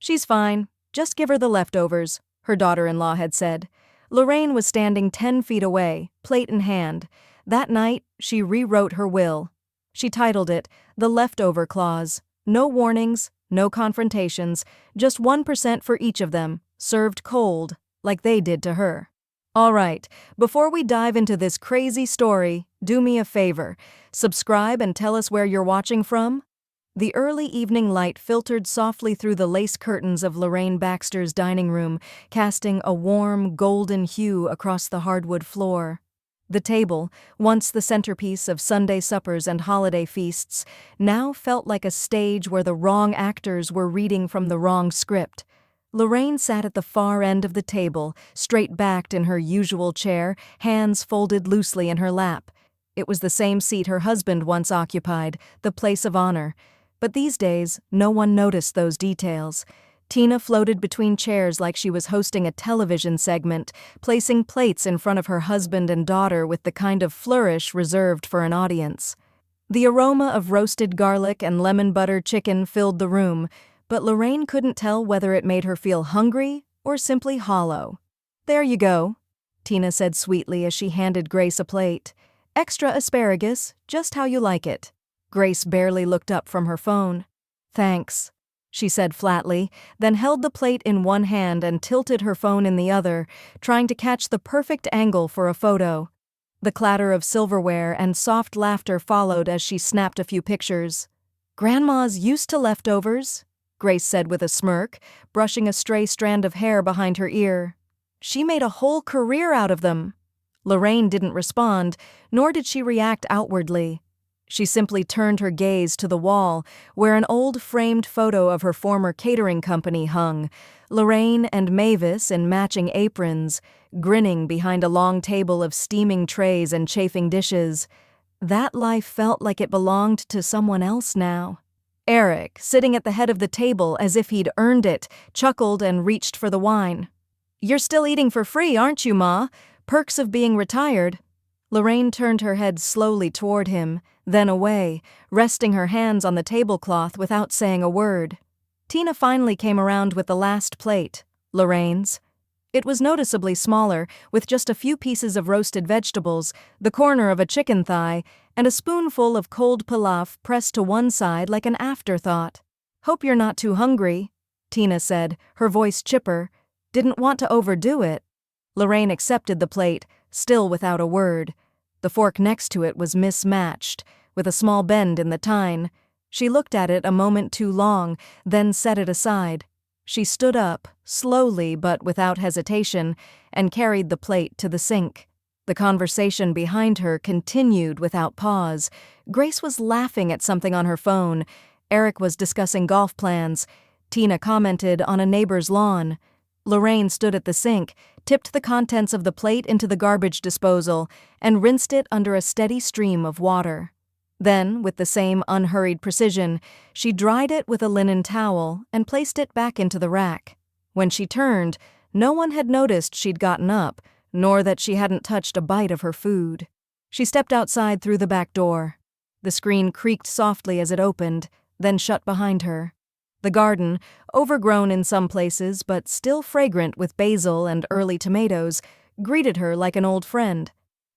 "She's fine. Just give her the leftovers," her daughter-in-law had said. Lorraine was standing 10 feet away, plate in hand. That night, she rewrote her will. She titled it, "The Leftover Clause." No warnings, no confrontations, just 1% for each of them, served cold, like they did to her. All right, before we dive into this crazy story, do me a favor. Subscribe and tell us where you're watching from. The early evening light filtered softly through the lace curtains of Lorraine Baxter's dining room, casting a warm, golden hue across the hardwood floor. The table, once the centerpiece of Sunday suppers and holiday feasts, now felt like a stage where the wrong actors were reading from the wrong script. Lorraine sat at the far end of the table, straight-backed in her usual chair, hands folded loosely in her lap. It was the same seat her husband once occupied, the place of honor. But these days, no one noticed those details. Tina floated between chairs like she was hosting a television segment, placing plates in front of her husband and daughter with the kind of flourish reserved for an audience. The aroma of roasted garlic and lemon butter chicken filled the room, but Lorraine couldn't tell whether it made her feel hungry or simply hollow. "There you go," Tina said sweetly as she handed Grace a plate. "Extra asparagus, just how you like it." Grace barely looked up from her phone. "Thanks," she said flatly, then held the plate in one hand and tilted her phone in the other, trying to catch the perfect angle for a photo. The clatter of silverware and soft laughter followed as she snapped a few pictures. "Grandma's used to leftovers," Grace said with a smirk, brushing a stray strand of hair behind her ear. "She made a whole career out of them." Lorraine didn't respond, nor did she react outwardly. She simply turned her gaze to the wall, where an old framed photo of her former catering company hung, Lorraine and Mavis in matching aprons, grinning behind a long table of steaming trays and chafing dishes. That life felt like it belonged to someone else now. Eric, sitting at the head of the table as if he'd earned it, chuckled and reached for the wine. "You're still eating for free, aren't you, Ma? Perks of being retired." Lorraine turned her head slowly toward him, then away, resting her hands on the tablecloth without saying a word. Tina finally came around with the last plate, Lorraine's. It was noticeably smaller, with just a few pieces of roasted vegetables, the corner of a chicken thigh, and a spoonful of cold pilaf pressed to one side like an afterthought. "Hope you're not too hungry," Tina said, her voice chipper. "Didn't want to overdo it." Lorraine accepted the plate, still without a word. The fork next to it was mismatched, with a small bend in the tine. She looked at it a moment too long, then set it aside. She stood up, slowly but without hesitation, and carried the plate to the sink. The conversation behind her continued without pause. Grace was laughing at something on her phone. Eric was discussing golf plans. Tina commented on a neighbor's lawn. Lorraine stood at the sink, tipped the contents of the plate into the garbage disposal, and rinsed it under a steady stream of water. Then, with the same unhurried precision, she dried it with a linen towel and placed it back into the rack. When she turned, no one had noticed she'd gotten up, nor that she hadn't touched a bite of her food. She stepped outside through the back door. The screen creaked softly as it opened, then shut behind her. The garden, overgrown in some places but still fragrant with basil and early tomatoes, greeted her like an old friend.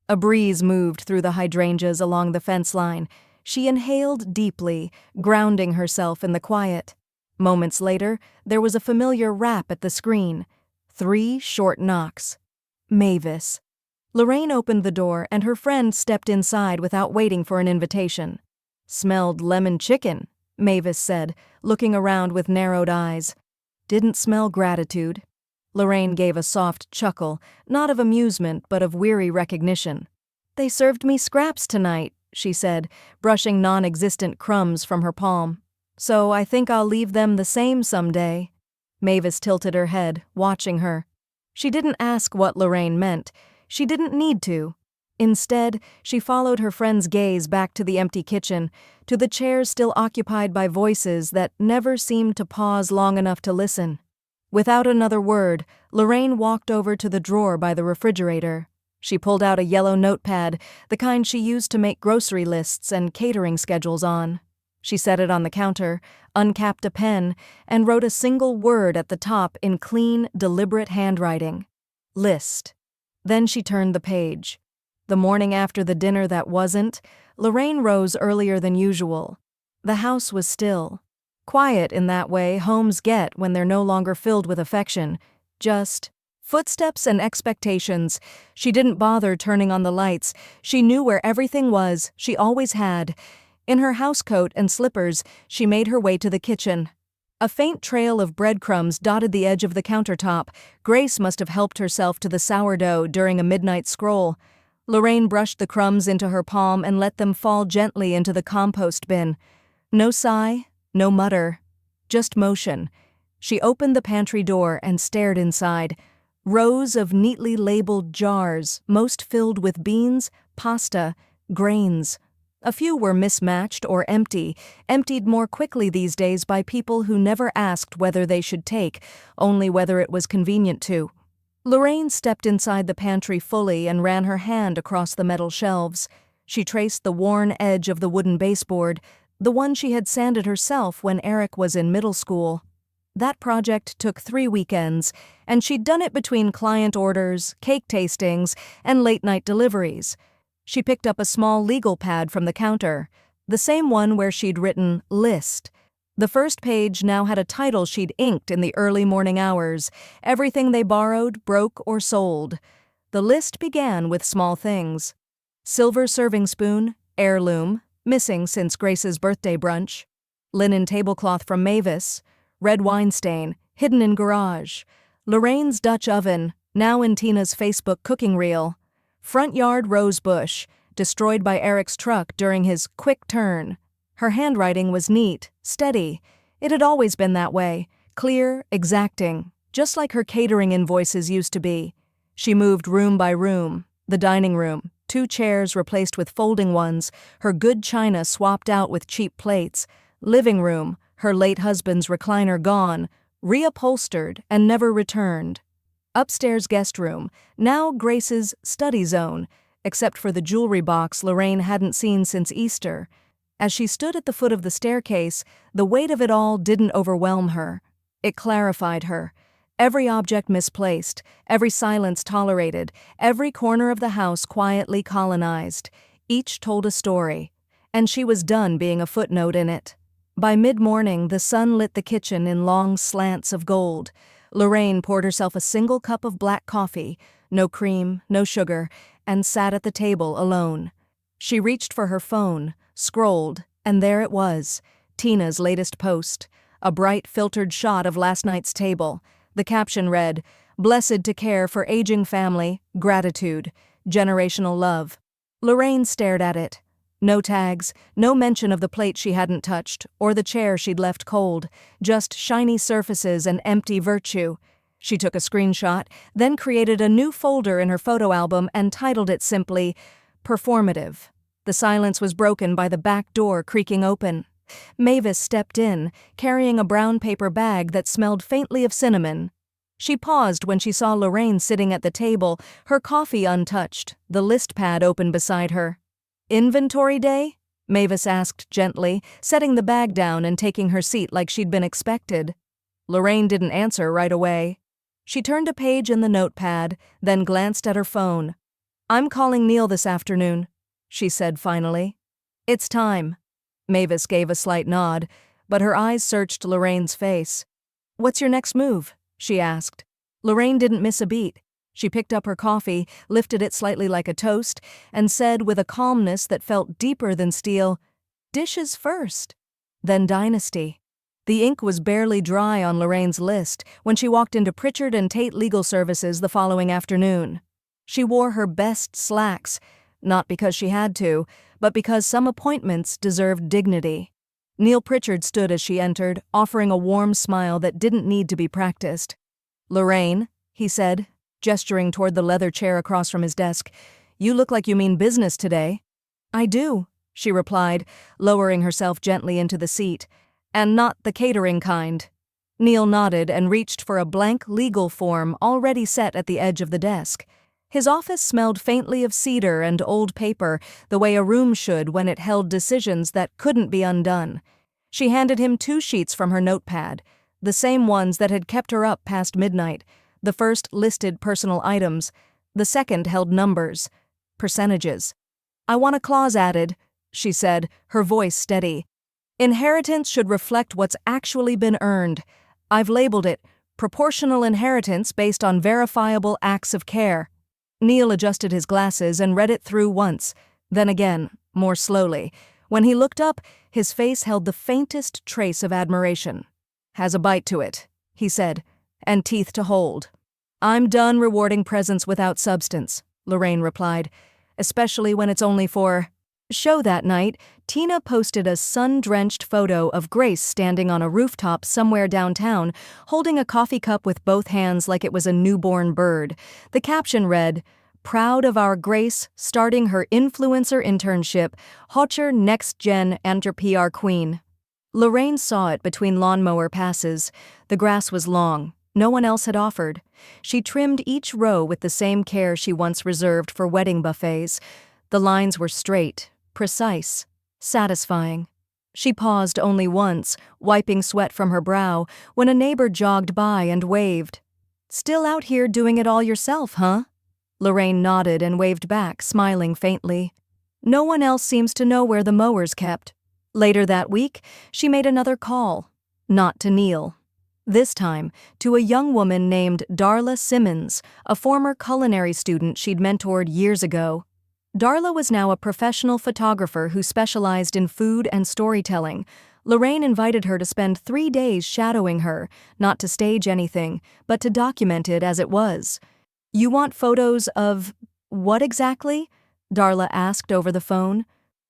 A breeze moved through the hydrangeas along the fence line. She inhaled deeply, grounding herself in the quiet. Moments later, there was a familiar rap at the screen. 3 short knocks. Mavis. Lorraine opened the door and her friend stepped inside without waiting for an invitation. "Smelled lemon chicken," Mavis said, looking around with narrowed eyes. "Didn't smell gratitude." Lorraine gave a soft chuckle, not of amusement but of weary recognition. "They served me scraps tonight," she said, brushing non-existent crumbs from her palm. "So I think I'll leave them the same someday." Mavis tilted her head, watching her. She didn't ask what Lorraine meant. She didn't need to. Instead, she followed her friend's gaze back to the empty kitchen, to the chairs still occupied by voices that never seemed to pause long enough to listen. Without another word, Lorraine walked over to the drawer by the refrigerator. She pulled out a yellow notepad, the kind she used to make grocery lists and catering schedules on. She set it on the counter, uncapped a pen, and wrote a single word at the top in clean, deliberate handwriting. List. Then she turned the page. The morning after the dinner that wasn't, Lorraine rose earlier than usual. The house was still. Quiet in that way homes get when they're no longer filled with affection. Just footsteps and expectations. She didn't bother turning on the lights. She knew where everything was, she always had. In her housecoat and slippers, she made her way to the kitchen. A faint trail of breadcrumbs dotted the edge of the countertop. Grace must have helped herself to the sourdough during a midnight scroll. Lorraine brushed the crumbs into her palm and let them fall gently into the compost bin. No sigh, no mutter, just motion. She opened the pantry door and stared inside. Rows of neatly labeled jars, most filled with beans, pasta, grains. A few were mismatched or empty, emptied more quickly these days by people who never asked whether they should take, only whether it was convenient to. Lorraine stepped inside the pantry fully and ran her hand across the metal shelves. She traced the worn edge of the wooden baseboard, the one she had sanded herself when Eric was in middle school. That project took 3 weekends, and she'd done it between client orders, cake tastings, and late-night deliveries. She picked up a small legal pad from the counter, the same one where she'd written "List." The first page now had a title she'd inked in the early morning hours, everything they borrowed, broke, or sold. The list began with small things. Silver serving spoon, heirloom, missing since Grace's birthday brunch. Linen tablecloth from Mavis. Red wine stain, hidden in garage. Lorraine's Dutch oven, now in Tina's Facebook cooking reel. Front yard rose bush, destroyed by Eric's truck during his quick turn. Her handwriting was neat, steady. It had always been that way, clear, exacting, just like her catering invoices used to be. She moved room by room. The dining room, 2 chairs replaced with folding ones, her good china swapped out with cheap plates. Living room, her late husband's recliner gone, reupholstered and never returned. Upstairs guest room, now Grace's study zone, except for the jewelry box Lorraine hadn't seen since Easter. As she stood at the foot of the staircase, the weight of it all didn't overwhelm her. It clarified her. Every object misplaced, every silence tolerated, every corner of the house quietly colonized. Each told a story, and she was done being a footnote in it. By mid-morning, the sun lit the kitchen in long slants of gold. Lorraine poured herself a single cup of black coffee, no cream, no sugar, and sat at the table alone. She reached for her phone, scrolled, and there it was, Tina's latest post, a bright filtered shot of last night's table. The caption read, "Blessed to care for aging family, gratitude, generational love." Lorraine stared at it. No tags, no mention of the plate she hadn't touched, or the chair she'd left cold, just shiny surfaces and empty virtue. She took a screenshot, then created a new folder in her photo album and titled it simply, "Performative." The silence was broken by the back door creaking open. Mavis stepped in, carrying a brown paper bag that smelled faintly of cinnamon. She paused when she saw Lorraine sitting at the table, her coffee untouched, the list pad open beside her. "Inventory day?" Mavis asked gently, setting the bag down and taking her seat like she'd been expected. Lorraine didn't answer right away. She turned a page in the notepad, then glanced at her phone. "I'm calling Neil this afternoon," she said finally. "It's time." Mavis gave a slight nod, but her eyes searched Lorraine's face. "What's your next move?" she asked. Lorraine didn't miss a beat. She picked up her coffee, lifted it slightly like a toast, and said with a calmness that felt deeper than steel, "Dishes first, then dynasty." The ink was barely dry on Lorraine's list when she walked into Pritchard and Tate Legal Services the following afternoon. She wore her best slacks, not because she had to, but because some appointments deserved dignity. Neil Pritchard stood as she entered, offering a warm smile that didn't need to be practiced. "Lorraine," he said, gesturing toward the leather chair across from his desk, "you look like you mean business today." "I do," she replied, lowering herself gently into the seat. "And not the catering kind." Neil nodded and reached for a blank legal form already set at the edge of the desk. His office smelled faintly of cedar and old paper, the way a room should when it held decisions that couldn't be undone. She handed him 2 sheets from her notepad, the same ones that had kept her up past midnight. The first listed personal items, the second held numbers, percentages. "I want a clause added," she said, her voice steady. "Inheritance should reflect what's actually been earned. I've labeled it proportional inheritance based on verifiable acts of care." Neil adjusted his glasses and read it through once, then again, more slowly. When he looked up, his face held the faintest trace of admiration. "Has a bite to it," he said, "and teeth to hold." "I'm done rewarding presents without substance," Lorraine replied, "especially when it's only for..." Show that night, Tina posted a sun-drenched photo of Grace standing on a rooftop somewhere downtown, holding a coffee cup with both hands like it was a newborn bird. The caption read, "Proud of our Grace starting her influencer internship, Hotcher Next Gen Enter PR Queen." Lorraine saw it between lawnmower passes. The grass was long. No one else had offered. She trimmed each row with the same care she once reserved for wedding buffets. The lines were straight, precise, satisfying. She paused only once, wiping sweat from her brow, when a neighbor jogged by and waved. "Still out here doing it all yourself, huh?" Lorraine nodded and waved back, smiling faintly. "No one else seems to know where the mower's kept." Later that week, she made another call. Not to Neil. This time, to a young woman named Darla Simmons, a former culinary student she'd mentored years ago. Darla was now a professional photographer who specialized in food and storytelling. Lorraine invited her to spend 3 days shadowing her, not to stage anything, but to document it as it was. "You want photos of what exactly?" Darla asked over the phone.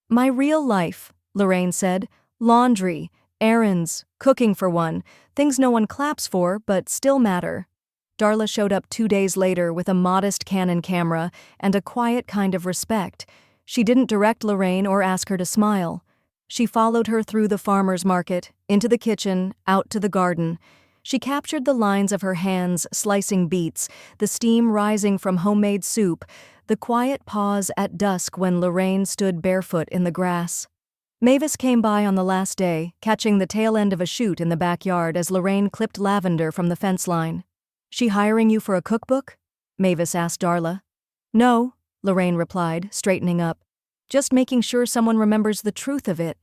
"My real life," Lorraine said. "Laundry, errands, cooking for one, things no one claps for but still matter." Darla showed up 2 days later with a modest Canon camera and a quiet kind of respect. She didn't direct Lorraine or ask her to smile. She followed her through the farmer's market, into the kitchen, out to the garden. She captured the lines of her hands slicing beets, the steam rising from homemade soup, the quiet pause at dusk when Lorraine stood barefoot in the grass. Mavis came by on the last day, catching the tail end of a shoot in the backyard as Lorraine clipped lavender from the fence line. "She hiring you for a cookbook?" Mavis asked Darla. "No," Lorraine replied, straightening up. "Just making sure someone remembers the truth of it."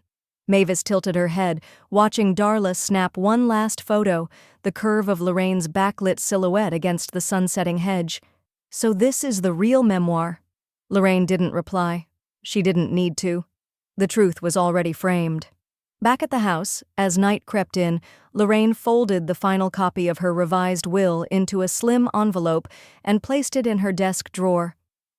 Mavis tilted her head, watching Darla snap one last photo, the curve of Lorraine's backlit silhouette against the sunsetting hedge. "So this is the real memoir." Lorraine didn't reply. She didn't need to. The truth was already framed. Back at the house, as night crept in, Lorraine folded the final copy of her revised will into a slim envelope and placed it in her desk drawer.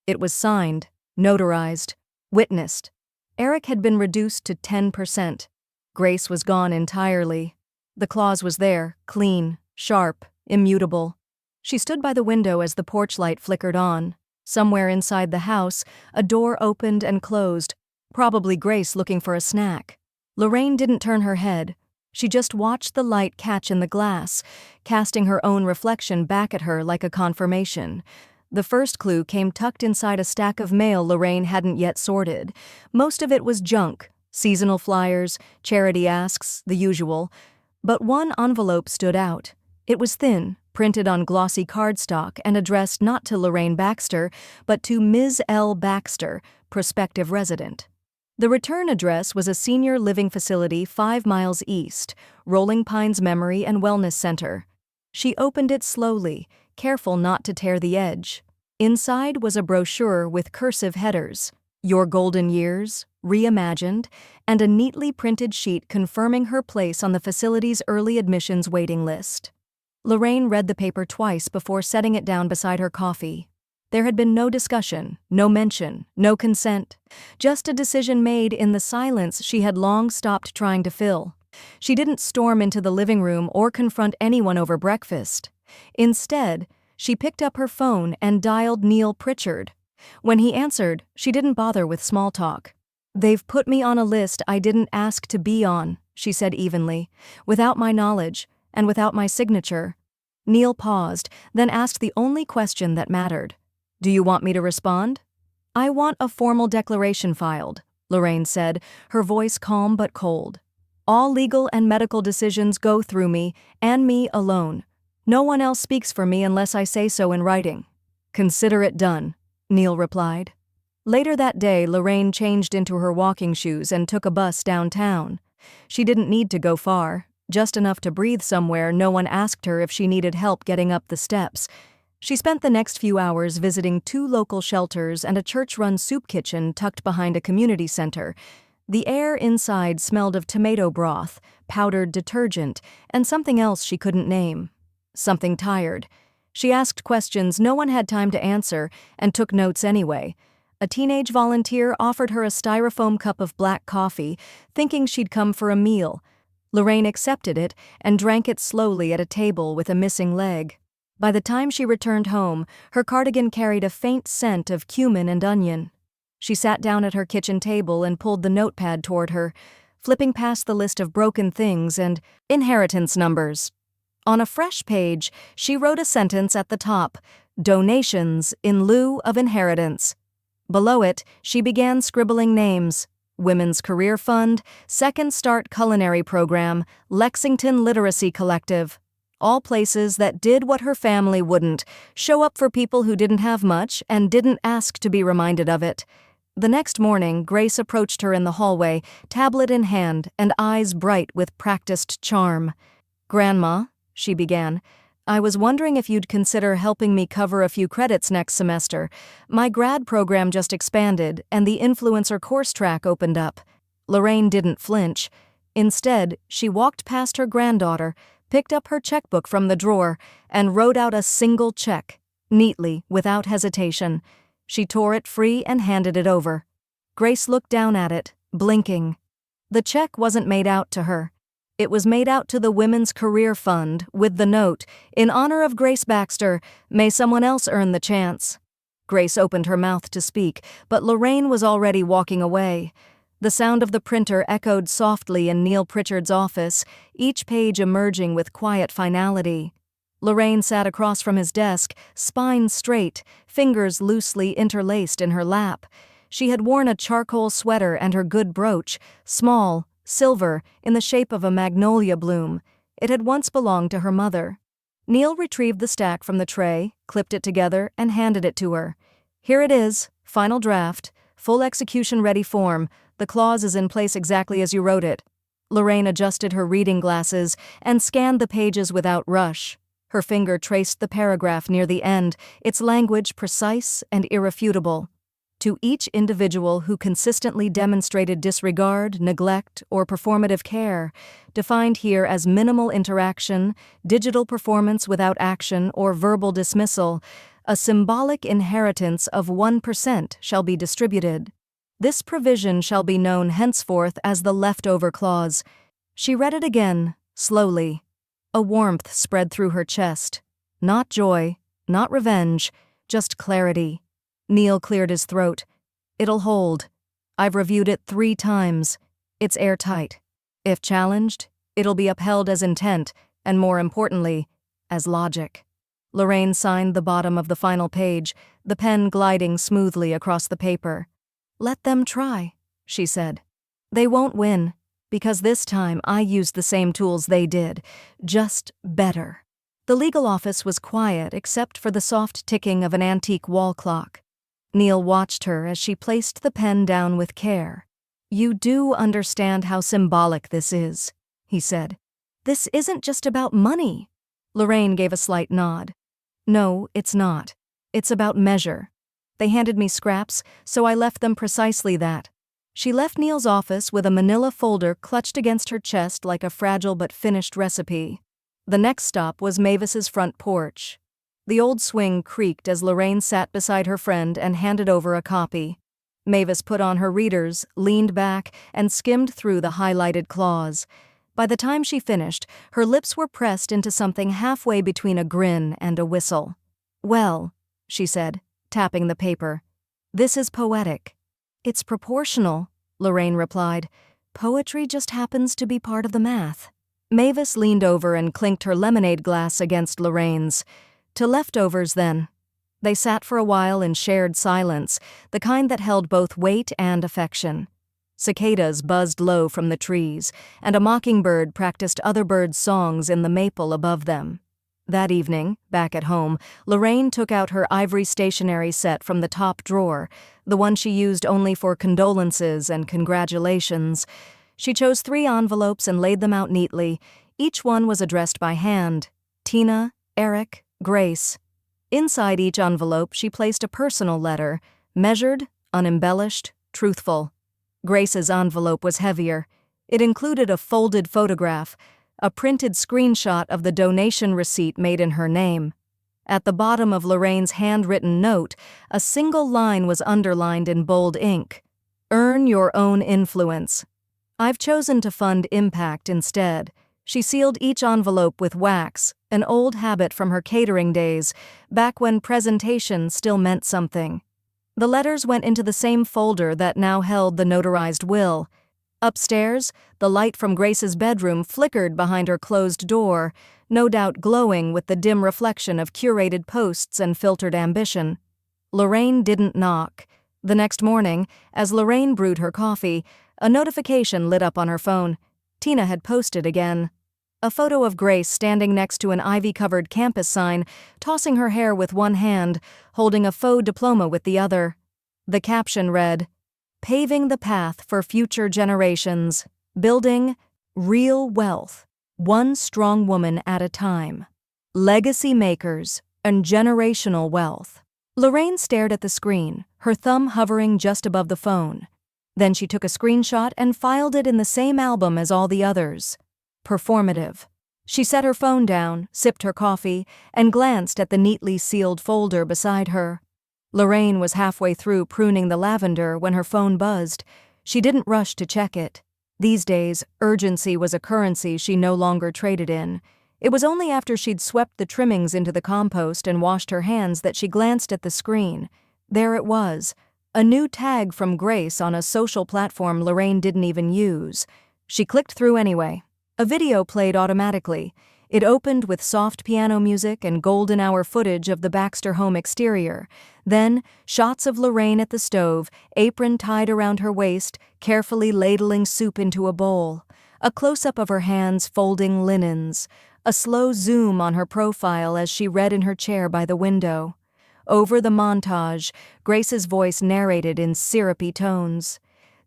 It was signed, notarized, witnessed. Eric had been reduced to 10%. Grace was gone entirely. The clause was there, clean, sharp, immutable. She stood by the window as the porch light flickered on. Somewhere inside the house, a door opened and closed, probably Grace looking for a snack. Lorraine didn't turn her head. She just watched the light catch in the glass, casting her own reflection back at her like a confirmation. The first clue came tucked inside a stack of mail Lorraine hadn't yet sorted. Most of it was junk, seasonal flyers, charity asks, the usual. But one envelope stood out. It was thin, printed on glossy cardstock and addressed not to Lorraine Baxter, but to Ms. L. Baxter, prospective resident. The return address was a senior living facility 5 miles east, Rolling Pines Memory and Wellness Center. She opened it slowly, careful not to tear the edge. Inside was a brochure with cursive headers, "Your Golden Years," reimagined, and a neatly printed sheet confirming her place on the facility's early admissions waiting list. Lorraine read the paper twice before setting it down beside her coffee. There had been no discussion, no mention, no consent, just a decision made in the silence she had long stopped trying to fill. She didn't storm into the living room or confront anyone over breakfast. Instead, she picked up her phone and dialed Neil Pritchard. When he answered, she didn't bother with small talk. "They've put me on a list I didn't ask to be on," she said evenly, "without my knowledge and without my signature." Neil paused, then asked the only question that mattered. "Do you want me to respond?" "I want a formal declaration filed," Lorraine said, her voice calm but cold. All legal and medical decisions go through me, and me alone. No one else speaks for me unless I say so in writing. Consider it done, Neil replied. Later that day, Lorraine changed into her walking shoes and took a bus downtown. She didn't need to go far, just enough to breathe somewhere no one asked her if she needed help getting up the steps. She spent the next few hours visiting 2 local shelters and a church-run soup kitchen tucked behind a community center. The air inside smelled of tomato broth, powdered detergent, and something else she couldn't name. Something tired. She asked questions no one had time to answer and took notes anyway. A teenage volunteer offered her a styrofoam cup of black coffee, thinking she'd come for a meal. Lorraine accepted it and drank it slowly at a table with a missing leg. By the time she returned home, her cardigan carried a faint scent of cumin and onion. She sat down at her kitchen table and pulled the notepad toward her, flipping past the list of broken things and inheritance numbers. On a fresh page, she wrote a sentence at the top, "Donations in lieu of inheritance." Below it, she began scribbling names: Women's Career Fund, Second Start Culinary Program, Lexington Literacy Collective. All places that did what her family wouldn't, show up for people who didn't have much and didn't ask to be reminded of it. The next morning, Grace approached her in the hallway, tablet in hand and eyes bright with practiced charm. "Grandma," she began, "I was wondering if you'd consider helping me cover a few credits next semester. My grad program just expanded, and the influencer course track opened up." Lorraine didn't flinch. Instead, she walked past her granddaughter, picked up her checkbook from the drawer, and wrote out a single check, neatly, without hesitation. She tore it free and handed it over. Grace looked down at it, blinking. The check wasn't made out to her. It was made out to the Women's Career Fund, with the note, "In honor of Grace Baxter, may someone else earn the chance." Grace opened her mouth to speak, but Lorraine was already walking away. The sound of the printer echoed softly in Neil Pritchard's office, each page emerging with quiet finality. Lorraine sat across from his desk, spine straight, fingers loosely interlaced in her lap. She had worn a charcoal sweater and her good brooch, small, silver, in the shape of a magnolia bloom. It had once belonged to her mother. Neil retrieved the stack from the tray, clipped it together, and handed it to her. "Here it is, final draft, full execution-ready form. The clause is in place exactly as you wrote it." Lorraine adjusted her reading glasses and scanned the pages without rush. Her finger traced the paragraph near the end, its language precise and irrefutable. "To each individual who consistently demonstrated disregard, neglect, or performative care, defined here as minimal interaction, digital performance without action, or verbal dismissal, a symbolic inheritance of 1% shall be distributed. This provision shall be known henceforth as the leftover clause." She read it again, slowly. A warmth spread through her chest. Not joy, not revenge, just clarity. Neil cleared his throat. "It'll hold. I've reviewed it 3 times. It's airtight. If challenged, it'll be upheld as intent, and more importantly, as logic." Lorraine signed the bottom of the final page, the pen gliding smoothly across the paper. "Let them try," she said. "They won't win, because this time I used the same tools they did, just better." The legal office was quiet except for the soft ticking of an antique wall clock. Neil watched her as she placed the pen down with care. "You do understand how symbolic this is," he said. "This isn't just about money." Lorraine gave a slight nod. "No, it's not. It's about measure. They handed me scraps, so I left them precisely that." She left Neil's office with a manila folder clutched against her chest like a fragile but finished recipe. The next stop was Mavis's front porch. The old swing creaked as Lorraine sat beside her friend and handed over a copy. Mavis put on her readers, leaned back, and skimmed through the highlighted clause. By the time she finished, her lips were pressed into something halfway between a grin and a whistle. "Well," she said, tapping the paper, "this is poetic." "It's proportional," Lorraine replied. "Poetry just happens to be part of the math." Mavis leaned over and clinked her lemonade glass against Lorraine's. "To leftovers, then." They sat for a while in shared silence, the kind that held both weight and affection. Cicadas buzzed low from the trees, and a mockingbird practiced other birds' songs in the maple above them. That evening, back at home, Lorraine took out her ivory stationery set from the top drawer, the one she used only for condolences and congratulations. She chose 3 envelopes and laid them out neatly. Each one was addressed by hand: Tina, Eric, Grace. Inside each envelope she placed a personal letter, measured, unembellished, truthful. Grace's envelope was heavier. It included a folded photograph, a printed screenshot of the donation receipt made in her name. At the bottom of Lorraine's handwritten note, a single line was underlined in bold ink: "Earn your own influence." "I've chosen to fund impact instead." She sealed each envelope with wax, an old habit from her catering days, back when presentation still meant something. The letters went into the same folder that now held the notarized will. Upstairs, the light from Grace's bedroom flickered behind her closed door, no doubt glowing with the dim reflection of curated posts and filtered ambition. Lorraine didn't knock. The next morning, as Lorraine brewed her coffee, a notification lit up on her phone. Tina had posted again. A photo of Grace standing next to an ivy-covered campus sign, tossing her hair with one hand, holding a faux diploma with the other. The caption read, "Paving the path for future generations, building real wealth, one strong woman at a time. Legacy makers and generational wealth." Lorraine stared at the screen, her thumb hovering just above the phone. Then she took a screenshot and filed it in the same album as all the others. Performative. She set her phone down, sipped her coffee, and glanced at the neatly sealed folder beside her. Lorraine was halfway through pruning the lavender when her phone buzzed. She didn't rush to check it. These days, urgency was a currency she no longer traded in. It was only after she'd swept the trimmings into the compost and washed her hands that she glanced at the screen. There it was, a new tag from Grace on a social platform Lorraine didn't even use. She clicked through anyway. A video played automatically. It opened with soft piano music and golden hour footage of the Baxter home exterior. Then, shots of Lorraine at the stove, apron tied around her waist, carefully ladling soup into a bowl. A close-up of her hands folding linens. A slow zoom on her profile as she read in her chair by the window. Over the montage, Grace's voice narrated in syrupy tones.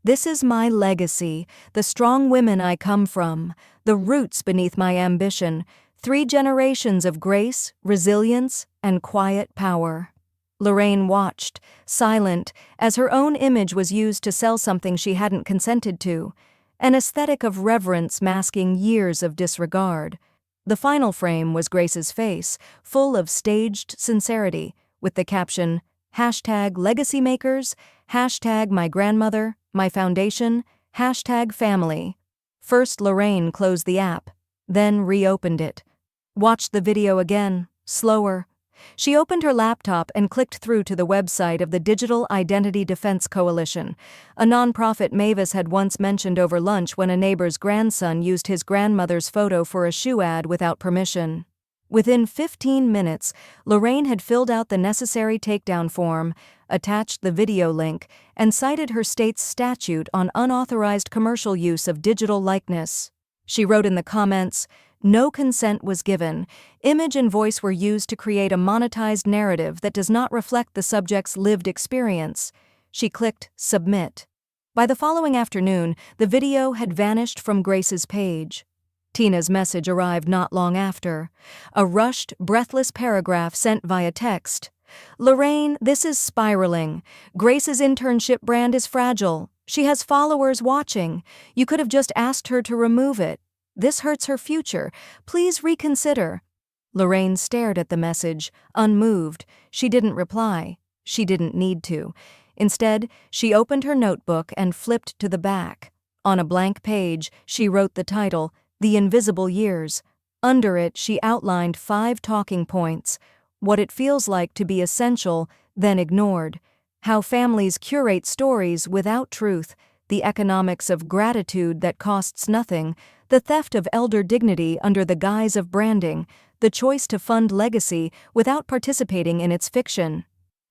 "This is my legacy, the strong women I come from, the roots beneath my ambition, 3 generations of grace, resilience, and quiet power." Lorraine watched, silent, as her own image was used to sell something she hadn't consented to, an aesthetic of reverence masking years of disregard. The final frame was Grace's face, full of staged sincerity, with the caption, #LegacyMakers, #mygrandmother, my foundation, #family. First Lorraine closed the app, then reopened it. Watched the video again, slower. She opened her laptop and clicked through to the website of the Digital Identity Defense Coalition, a nonprofit Mavis had once mentioned over lunch when a neighbor's grandson used his grandmother's photo for a shoe ad without permission. Within 15 minutes, Lorraine had filled out the necessary takedown form, attached the video link, and cited her state's statute on unauthorized commercial use of digital likeness. She wrote in the comments, "No consent was given. Image and voice were used to create a monetized narrative that does not reflect the subject's lived experience." She clicked Submit. By the following afternoon, the video had vanished from Grace's page. Tina's message arrived not long after. A rushed, breathless paragraph sent via text. "Lorraine, this is spiraling. Grace's internship brand is fragile. She has followers watching. You could have just asked her to remove it. This hurts her future. Please reconsider." Lorraine stared at the message, unmoved. She didn't reply. She didn't need to. Instead, she opened her notebook and flipped to the back. On a blank page, she wrote the title, "The Invisible Years." Under it, she outlined 5 talking points: what it feels like to be essential, then ignored; how families curate stories without truth; the economics of gratitude that costs nothing; the theft of elder dignity under the guise of branding; the choice to fund legacy without participating in its fiction.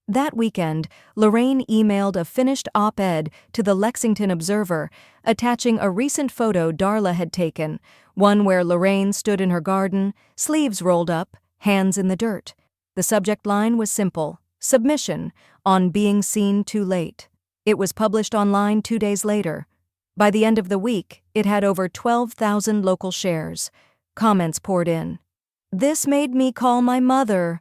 That weekend, Lorraine emailed a finished op-ed to the Lexington Observer, attaching a recent photo Darla had taken, one where Lorraine stood in her garden, sleeves rolled up, hands in the dirt. The subject line was simple: submission on being seen too late. It was published online 2 days later. By the end of the week, it had over 12,000 local shares. Comments poured in. "This made me call my mother.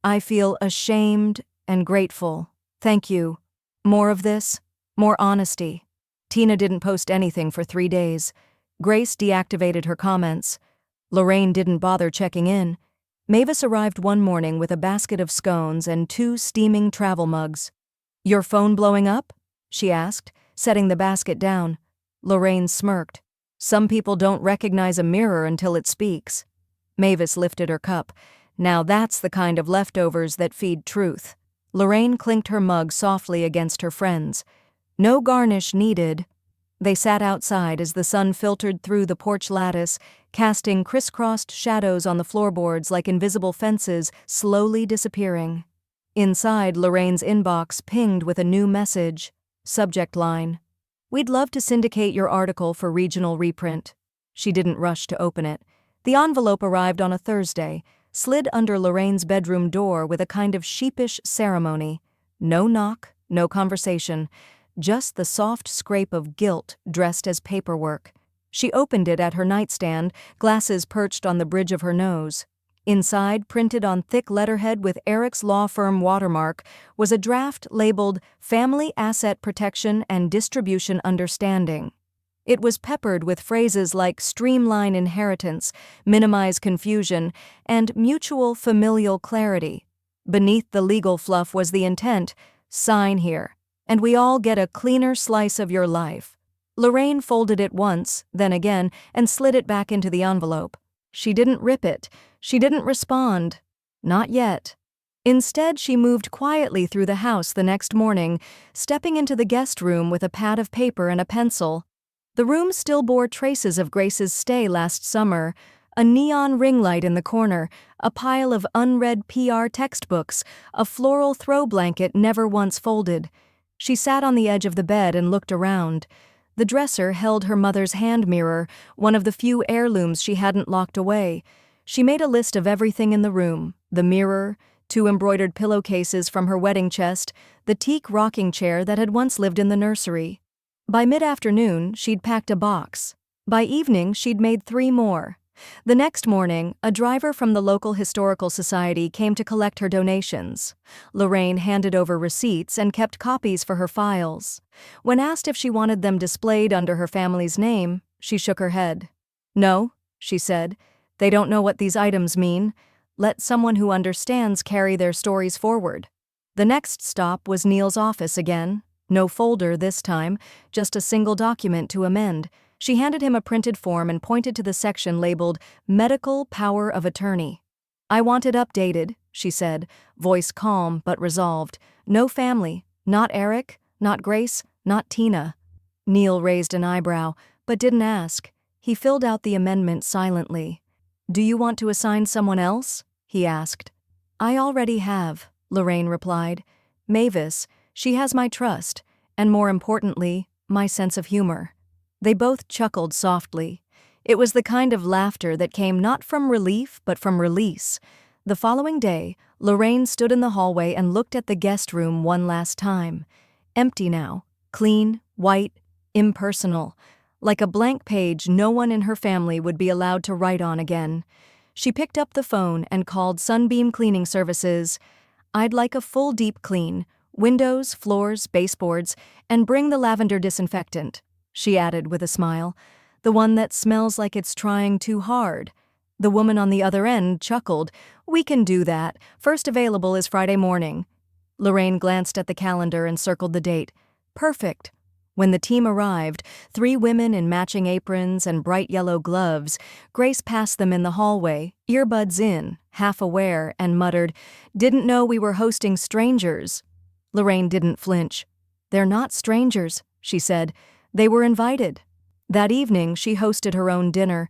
I feel ashamed and grateful. Thank you. More of this, more honesty." Tina didn't post anything for 3 days. Grace deactivated her comments. Lorraine didn't bother checking in. Mavis arrived one morning with a basket of scones and 2 steaming travel mugs. "Your phone blowing up?" she asked, setting the basket down. Lorraine smirked. "Some people don't recognize a mirror until it speaks." Mavis lifted her cup. "Now that's the kind of leftovers that feed truth." Lorraine clinked her mug softly against her friend's. "No garnish needed." They sat outside as the sun filtered through the porch lattice, casting crisscrossed shadows on the floorboards like invisible fences slowly disappearing. Inside, Lorraine's inbox pinged with a new message. Subject line: "We'd love to syndicate your article for regional reprint." She didn't rush to open it. The envelope arrived on a Thursday, slid under Lorraine's bedroom door with a kind of sheepish ceremony. No knock, no conversation, just the soft scrape of guilt dressed as paperwork. She opened it at her nightstand, glasses perched on the bridge of her nose. Inside, printed on thick letterhead with Eric's law firm watermark, was a draft labeled Family Asset Protection and Distribution Understanding. It was peppered with phrases like streamline inheritance, minimize confusion, and mutual familial clarity. Beneath the legal fluff was the intent: sign here, and we all get a cleaner slice of your life. Lorraine folded it once, then again, and slid it back into the envelope. She didn't rip it. She didn't respond. Not yet. Instead, she moved quietly through the house the next morning, stepping into the guest room with a pad of paper and a pencil. The room still bore traces of Grace's stay last summer: a neon ring light in the corner, a pile of unread PR textbooks, a floral throw blanket never once folded. She sat on the edge of the bed and looked around. The dresser held her mother's hand mirror, one of the few heirlooms she hadn't locked away. She made a list of everything in the room: the mirror, 2 embroidered pillowcases from her wedding chest, the teak rocking chair that had once lived in the nursery. By mid-afternoon, she'd packed a box. By evening, she'd made 3 more. The next morning, a driver from the local historical society came to collect her donations. Lorraine handed over receipts and kept copies for her files. When asked if she wanted them displayed under her family's name, she shook her head. "No," she said, "they don't know what these items mean. Let someone who understands carry their stories forward." The next stop was Neil's office again. No folder this time, just a single document to amend. She handed him a printed form and pointed to the section labeled Medical Power of Attorney. "I want it updated," she said, voice calm but resolved. "No family, not Eric, not Grace, not Tina." Neil raised an eyebrow, but didn't ask. He filled out the amendment silently. "Do you want to assign someone else?" he asked. "I already have," Lorraine replied. "Mavis. She has my trust, and more importantly, my sense of humor." They both chuckled softly. It was the kind of laughter that came not from relief but from release. The following day, Lorraine stood in the hallway and looked at the guest room one last time. Empty now, clean, white, impersonal. Like a blank page no one in her family would be allowed to write on again. She picked up the phone and called Sunbeam Cleaning Services. "I'd like a full deep clean. Windows, floors, baseboards, and bring the lavender disinfectant," she added with a smile. "The one that smells like it's trying too hard." The woman on the other end chuckled. "We can do that. First available is Friday morning." Lorraine glanced at the calendar and circled the date. Perfect. When the team arrived, 3 women in matching aprons and bright yellow gloves, Grace passed them in the hallway, earbuds in, half aware, and muttered, "Didn't know we were hosting strangers." Lorraine didn't flinch. "They're not strangers," she said. "They were invited." That evening, she hosted her own dinner.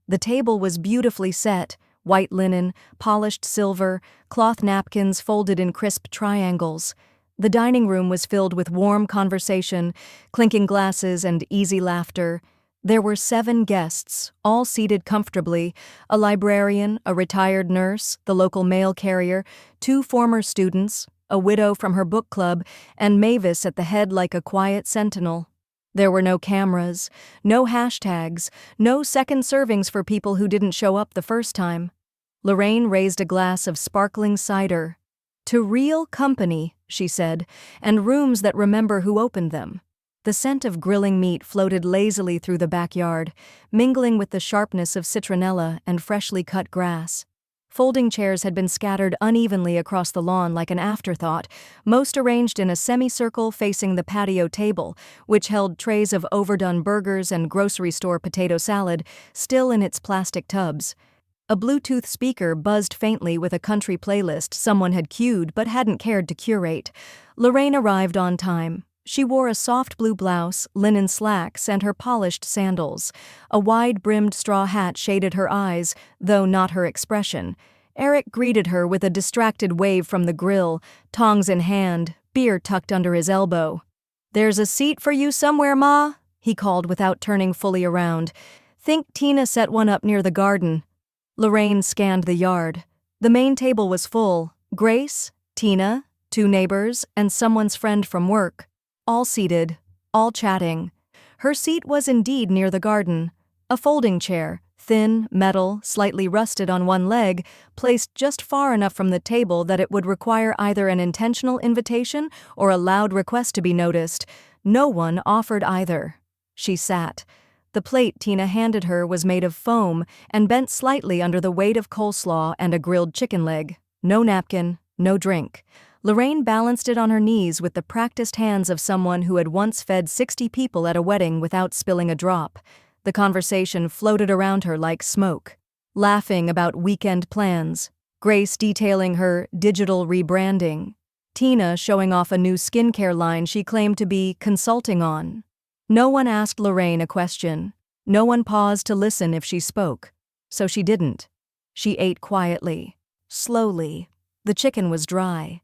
The table was beautifully set, white linen, polished silver, cloth napkins folded in crisp triangles. The dining room was filled with warm conversation, clinking glasses, and easy laughter. There were 7 guests, all seated comfortably: a librarian, a retired nurse, the local mail carrier, 2 former students, a widow from her book club, and Mavis at the head like a quiet sentinel. There were no cameras, no hashtags, no second servings for people who didn't show up the first time. Lorraine raised a glass of sparkling cider. "To real company," she said, "and rooms that remember who opened them." The scent of grilling meat floated lazily through the backyard, mingling with the sharpness of citronella and freshly cut grass. Folding chairs had been scattered unevenly across the lawn like an afterthought, most arranged in a semicircle facing the patio table, which held trays of overdone burgers and grocery store potato salad, still in its plastic tubs. A Bluetooth speaker buzzed faintly with a country playlist someone had queued but hadn't cared to curate. Lorraine arrived on time. She wore a soft blue blouse, linen slacks, and her polished sandals. A wide-brimmed straw hat shaded her eyes, though not her expression. Eric greeted her with a distracted wave from the grill, tongs in hand, beer tucked under his elbow. "There's a seat for you somewhere, Ma," he called without turning fully around. "Think Tina set one up near the garden." Lorraine scanned the yard. The main table was full: Grace, Tina, 2 neighbors, and someone's friend from work. All seated, all chatting. Her seat was indeed near the garden. A folding chair, thin, metal, slightly rusted on one leg, placed just far enough from the table that it would require either an intentional invitation or a loud request to be noticed. No one offered either. She sat. The plate Tina handed her was made of foam and bent slightly under the weight of coleslaw and a grilled chicken leg. No napkin, no drink. Lorraine balanced it on her knees with the practiced hands of someone who had once fed 60 people at a wedding without spilling a drop. The conversation floated around her like smoke. Laughing about weekend plans. Grace detailing her digital rebranding. Tina showing off a new skincare line she claimed to be consulting on. No one asked Lorraine a question. No one paused to listen if she spoke. So she didn't. She ate quietly, slowly. The chicken was dry.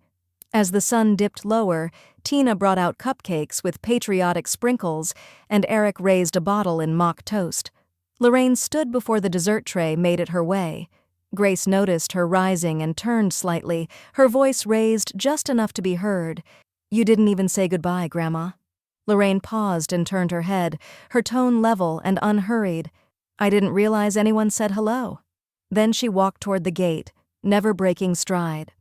As the sun dipped lower, Tina brought out cupcakes with patriotic sprinkles, and Eric raised a bottle in mock toast. Lorraine stood before the dessert tray, made it her way. Grace noticed her rising and turned slightly, her voice raised just enough to be heard. "You didn't even say goodbye, Grandma." Lorraine paused and turned her head, her tone level and unhurried. "I didn't realize anyone said hello." Then she walked toward the gate, never breaking stride.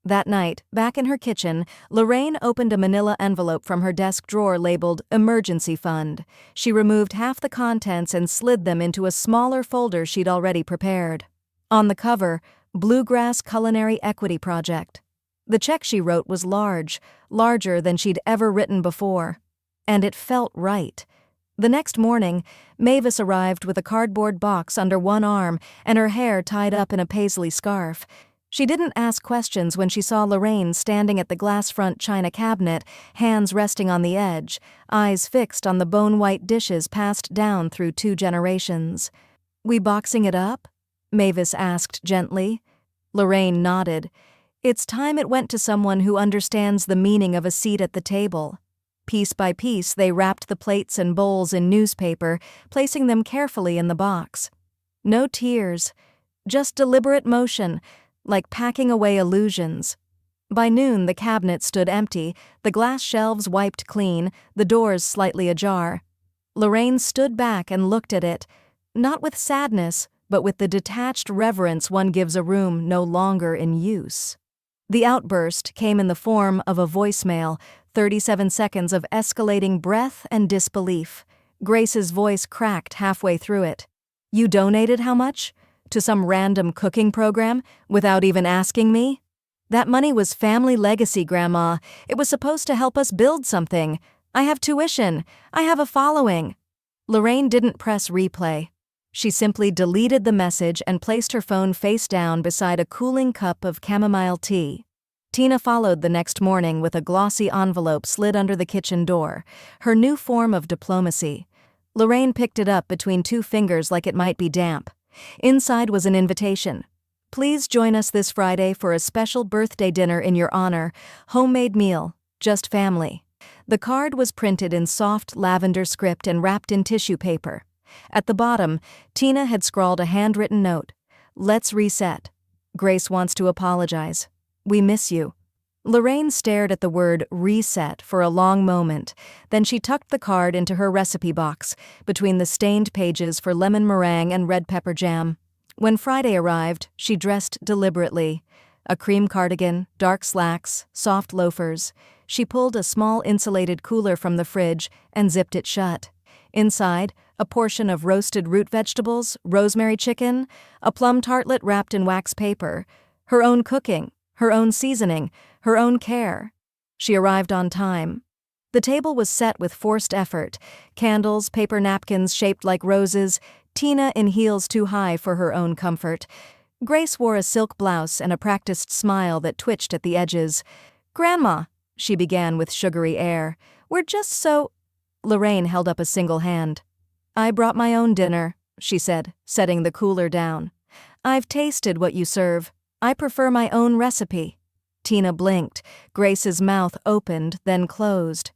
That night, back in her kitchen, Lorraine opened a manila envelope from her desk drawer labeled Emergency Fund. She removed half the contents and slid them into a smaller folder she'd already prepared. On the cover, Bluegrass Culinary Equity Project. The check she wrote was large, larger than she'd ever written before. And it felt right. The next morning, Mavis arrived with a cardboard box under one arm and her hair tied up in a paisley scarf. She didn't ask questions when she saw Lorraine standing at the glass-front china cabinet, hands resting on the edge, eyes fixed on the bone-white dishes passed down through 2 generations. "We boxing it up?" Mavis asked gently. Lorraine nodded. It's time it went to someone who understands the meaning of a seat at the table. Piece by piece, they wrapped the plates and bowls in newspaper, placing them carefully in the box. No tears, just deliberate motion, like packing away illusions. By noon, the cabinet stood empty, the glass shelves wiped clean, the doors slightly ajar. Lorraine stood back and looked at it, not with sadness, but with the detached reverence one gives a room no longer in use. The outburst came in the form of a voicemail, 37 seconds of escalating breath and disbelief. Grace's voice cracked halfway through it. "You donated how much? To some random cooking program, without even asking me? That money was family legacy, Grandma. It was supposed to help us build something. I have tuition. I have a following." Lorraine didn't press replay. She simply deleted the message and placed her phone face down beside a cooling cup of chamomile tea. Tina followed the next morning with a glossy envelope slid under the kitchen door, her new form of diplomacy. Lorraine picked it up between 2 fingers like it might be damp. Inside was an invitation. Please join us this Friday for a special birthday dinner in your honor. Homemade meal, just family. The card was printed in soft lavender script and wrapped in tissue paper. At the bottom, Tina had scrawled a handwritten note. Let's reset. Grace wants to apologize. We miss you. Lorraine stared at the word reset for a long moment. Then she tucked the card into her recipe box, between the stained pages for lemon meringue and red pepper jam. When Friday arrived, she dressed deliberately. A cream cardigan, dark slacks, soft loafers. She pulled a small insulated cooler from the fridge and zipped it shut. Inside, a portion of roasted root vegetables, rosemary chicken, a plum tartlet wrapped in wax paper. Her own cooking, her own seasoning, her own care. She arrived on time. The table was set with forced effort, candles, paper napkins shaped like roses, Tina in heels too high for her own comfort. Grace wore a silk blouse and a practiced smile that twitched at the edges. "Grandma," she began with sugary air, "we're just so—" Lorraine held up a single hand. "I brought my own dinner," she said, setting the cooler down. "I've tasted what you serve. I prefer my own recipe." Tina blinked. Grace's mouth opened, then closed.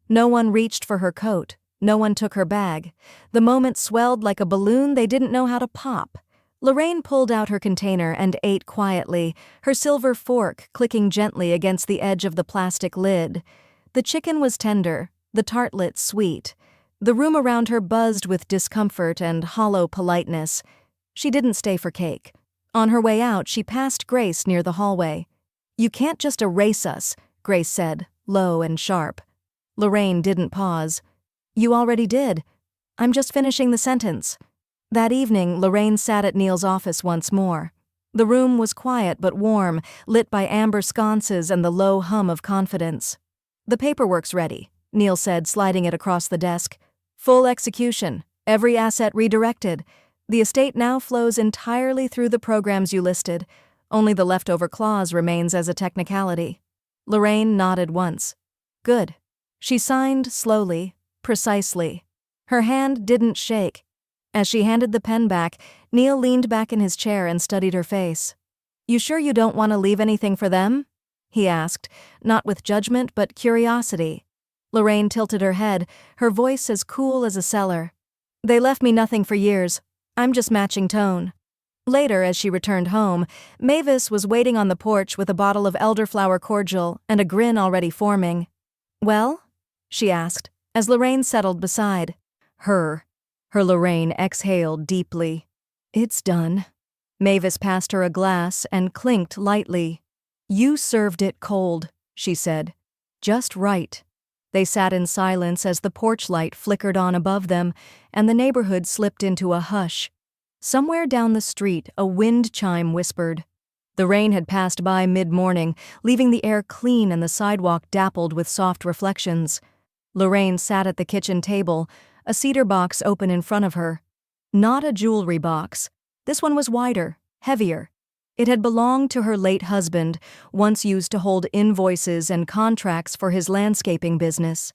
No one reached for her coat. No one took her bag. The moment swelled like a balloon they didn't know how to pop. Lorraine pulled out her container and ate quietly, her silver fork clicking gently against the edge of the plastic lid. The chicken was tender, the tartlet sweet. The room around her buzzed with discomfort and hollow politeness. She didn't stay for cake. On her way out, she passed Grace near the hallway. "You can't just erase us," Grace said, low and sharp. Lorraine didn't pause. "You already did. I'm just finishing the sentence." That evening, Lorraine sat at Neil's office once more. The room was quiet but warm, lit by amber sconces and the low hum of confidence. "The paperwork's ready," Neil said, sliding it across the desk. "Full execution. Every asset redirected. The estate now flows entirely through the programs you listed. Only the leftover clause remains as a technicality." Lorraine nodded once. "Good." She signed slowly, precisely. Her hand didn't shake. As she handed the pen back, Neil leaned back in his chair and studied her face. "You sure you don't want to leave anything for them?" he asked, not with judgment but curiosity. Lorraine tilted her head, her voice as cool as a cellar. "They left me nothing for years. I'm just matching tone." Later, as she returned home, Mavis was waiting on the porch with a bottle of elderflower cordial and a grin already forming. "Well?" she asked, as Lorraine settled beside her. Her Lorraine exhaled deeply. "It's done." Mavis passed her a glass and clinked lightly. "You served it cold," she said. "Just right." They sat in silence as the porch light flickered on above them, and the neighborhood slipped into a hush. Somewhere down the street, a wind chime whispered. The rain had passed by mid-morning, leaving the air clean and the sidewalk dappled with soft reflections. Lorraine sat at the kitchen table, a cedar box open in front of her. Not a jewelry box. This one was wider, heavier. It had belonged to her late husband, once used to hold invoices and contracts for his landscaping business.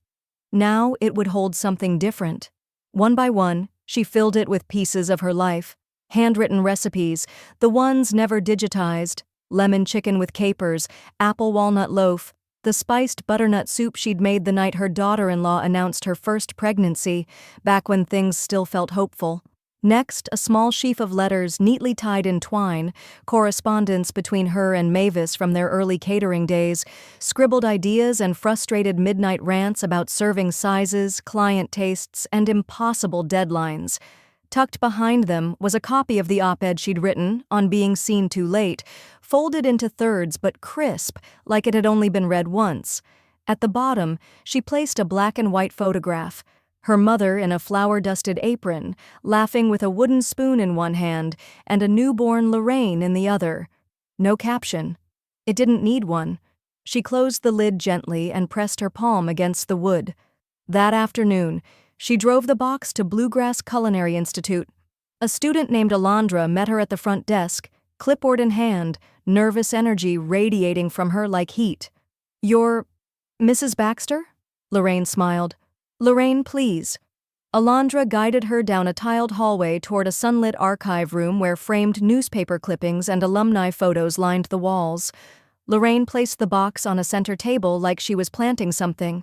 Now it would hold something different. One by one, she filled it with pieces of her life. Handwritten recipes, the ones never digitized, lemon chicken with capers, apple walnut loaf, the spiced butternut soup she'd made the night her daughter-in-law announced her first pregnancy, back when things still felt hopeful. Next, a small sheaf of letters neatly tied in twine, correspondence between her and Mavis from their early catering days, scribbled ideas and frustrated midnight rants about serving sizes, client tastes, and impossible deadlines. Tucked behind them was a copy of the op-ed she'd written, on being seen too late, folded into thirds but crisp, like it had only been read once. At the bottom, she placed a black and white photograph, her mother in a flour-dusted apron, laughing with a wooden spoon in one hand, and a newborn Lorraine in the other. No caption. It didn't need one. She closed the lid gently and pressed her palm against the wood. That afternoon, she drove the box to Bluegrass Culinary Institute. A student named Alondra met her at the front desk, clipboard in hand, nervous energy radiating from her like heat. "You're Mrs. Baxter?" Lorraine smiled. "Lorraine, please." Alondra guided her down a tiled hallway toward a sunlit archive room where framed newspaper clippings and alumni photos lined the walls. Lorraine placed the box on a center table like she was planting something.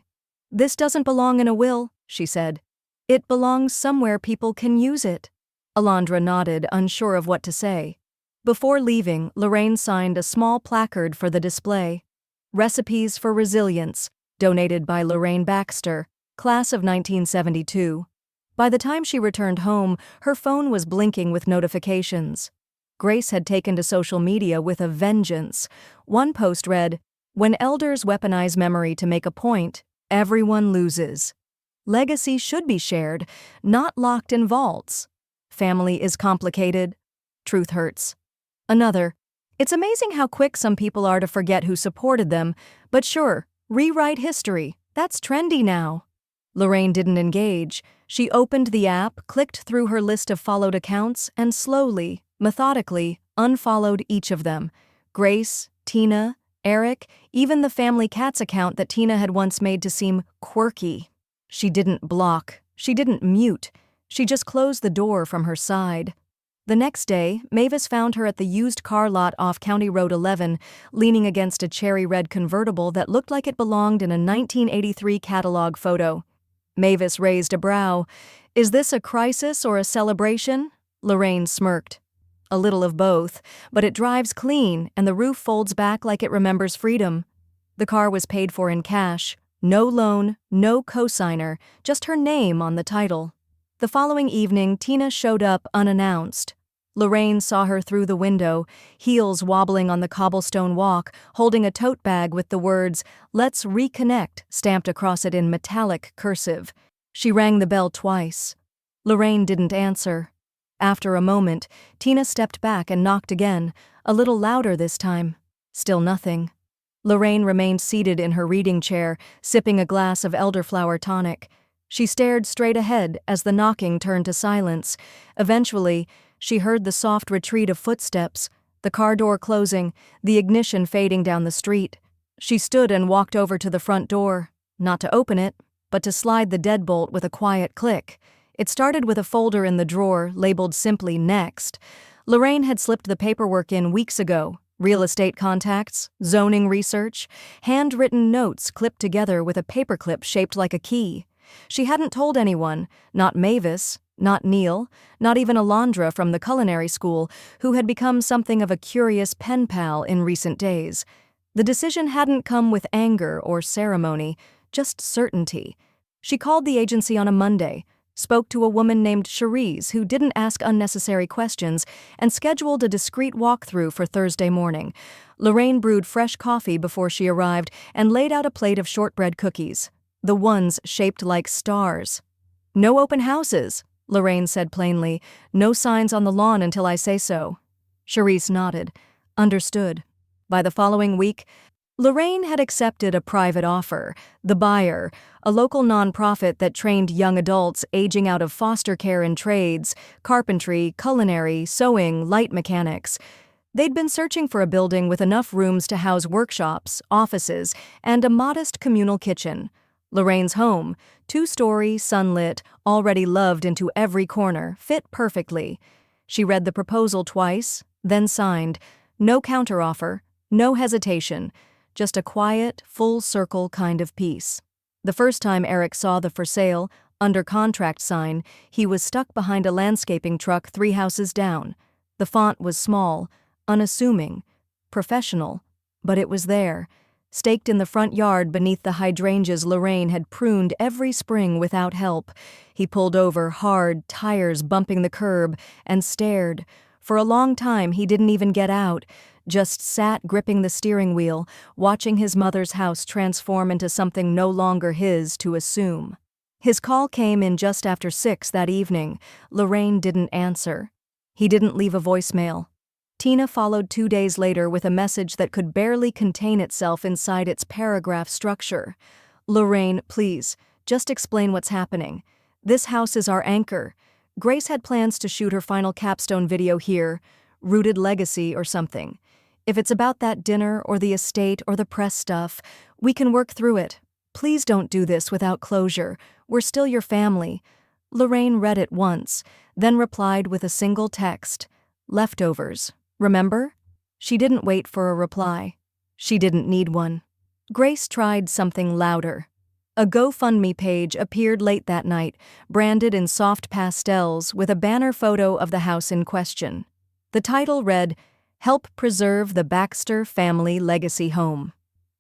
"This doesn't belong in a will," she said. "It belongs somewhere people can use it." Alondra nodded, unsure of what to say. Before leaving, Lorraine signed a small placard for the display. "Recipes for Resilience," donated by Lorraine Baxter, class of 1972. By the time she returned home, her phone was blinking with notifications. Grace had taken to social media with a vengeance. One post read, "When elders weaponize memory to make a point, everyone loses. Legacy should be shared, not locked in vaults. Family is complicated. Truth hurts." Another, "It's amazing how quick some people are to forget who supported them, but sure, rewrite history. That's trendy now." Lorraine didn't engage. She opened the app, clicked through her list of followed accounts, and slowly, methodically, unfollowed each of them. Grace, Tina, Eric, even the family cats account that Tina had once made to seem quirky. She didn't block. She didn't mute. She just closed the door from her side. The next day, Mavis found her at the used car lot off County Road 11, leaning against a cherry-red convertible that looked like it belonged in a 1983 catalog photo. Mavis raised a brow. "Is this a crisis or a celebration?" Lorraine smirked. "A little of both, but it drives clean and the roof folds back like it remembers freedom." The car was paid for in cash. No loan, no cosigner, just her name on the title. The following evening, Tina showed up unannounced. Lorraine saw her through the window, heels wobbling on the cobblestone walk, holding a tote bag with the words, "Let's reconnect," stamped across it in metallic cursive. She rang the bell twice. Lorraine didn't answer. After a moment, Tina stepped back and knocked again, a little louder this time. Still nothing. Lorraine remained seated in her reading chair, sipping a glass of elderflower tonic. She stared straight ahead as the knocking turned to silence. Eventually, she heard the soft retreat of footsteps, the car door closing, the ignition fading down the street. She stood and walked over to the front door, not to open it, but to slide the deadbolt with a quiet click. It started with a folder in the drawer, labeled simply "Next." Lorraine had slipped the paperwork in weeks ago. Real estate contacts, zoning research, handwritten notes clipped together with a paperclip shaped like a key. She hadn't told anyone, not Mavis, not Neil, not even Alondra from the culinary school, who had become something of a curious pen pal in recent days. The decision hadn't come with anger or ceremony, just certainty. She called the agency on a Monday, spoke to a woman named Cherise who didn't ask unnecessary questions, and scheduled a discreet walkthrough for Thursday morning. Lorraine brewed fresh coffee before she arrived and laid out a plate of shortbread cookies, the ones shaped like stars. "No open houses," Lorraine said plainly. "No signs on the lawn until I say so." Cherise nodded. "Understood." By the following week, Lorraine had accepted a private offer. The buyer, a local nonprofit that trained young adults aging out of foster care in trades, carpentry, culinary, sewing, light mechanics. They'd been searching for a building with enough rooms to house workshops, offices, and a modest communal kitchen. Lorraine's home, 2-story, sunlit, already loved into every corner, fit perfectly. She read the proposal twice, then signed. No counteroffer, no hesitation, just a quiet, full-circle kind of peace. The first time Eric saw the "For Sale," under contract sign, he was stuck behind a landscaping truck 3 houses down. The font was small, unassuming, professional, but it was there, staked in the front yard beneath the hydrangeas Lorraine had pruned every spring without help. He pulled over hard, tires bumping the curb, and stared. For a long time he didn't even get out, just sat gripping the steering wheel, watching his mother's house transform into something no longer his to assume. His call came in just after 6 that evening. Lorraine didn't answer. He didn't leave a voicemail. Tina followed 2 days later with a message that could barely contain itself inside its paragraph structure. "Lorraine, please, just explain what's happening. This house is our anchor. Grace had plans to shoot her final capstone video here, Rooted Legacy or something. If it's about that dinner or the estate or the press stuff, we can work through it. Please don't do this without closure. We're still your family. Lorraine read it once, then replied with a single text. Leftovers. Remember? She didn't wait for a reply. She didn't need one. Grace tried something louder. A GoFundMe page appeared late that night, branded in soft pastels with a banner photo of the house in question. The title read, "Help Preserve the Baxter Family Legacy Home."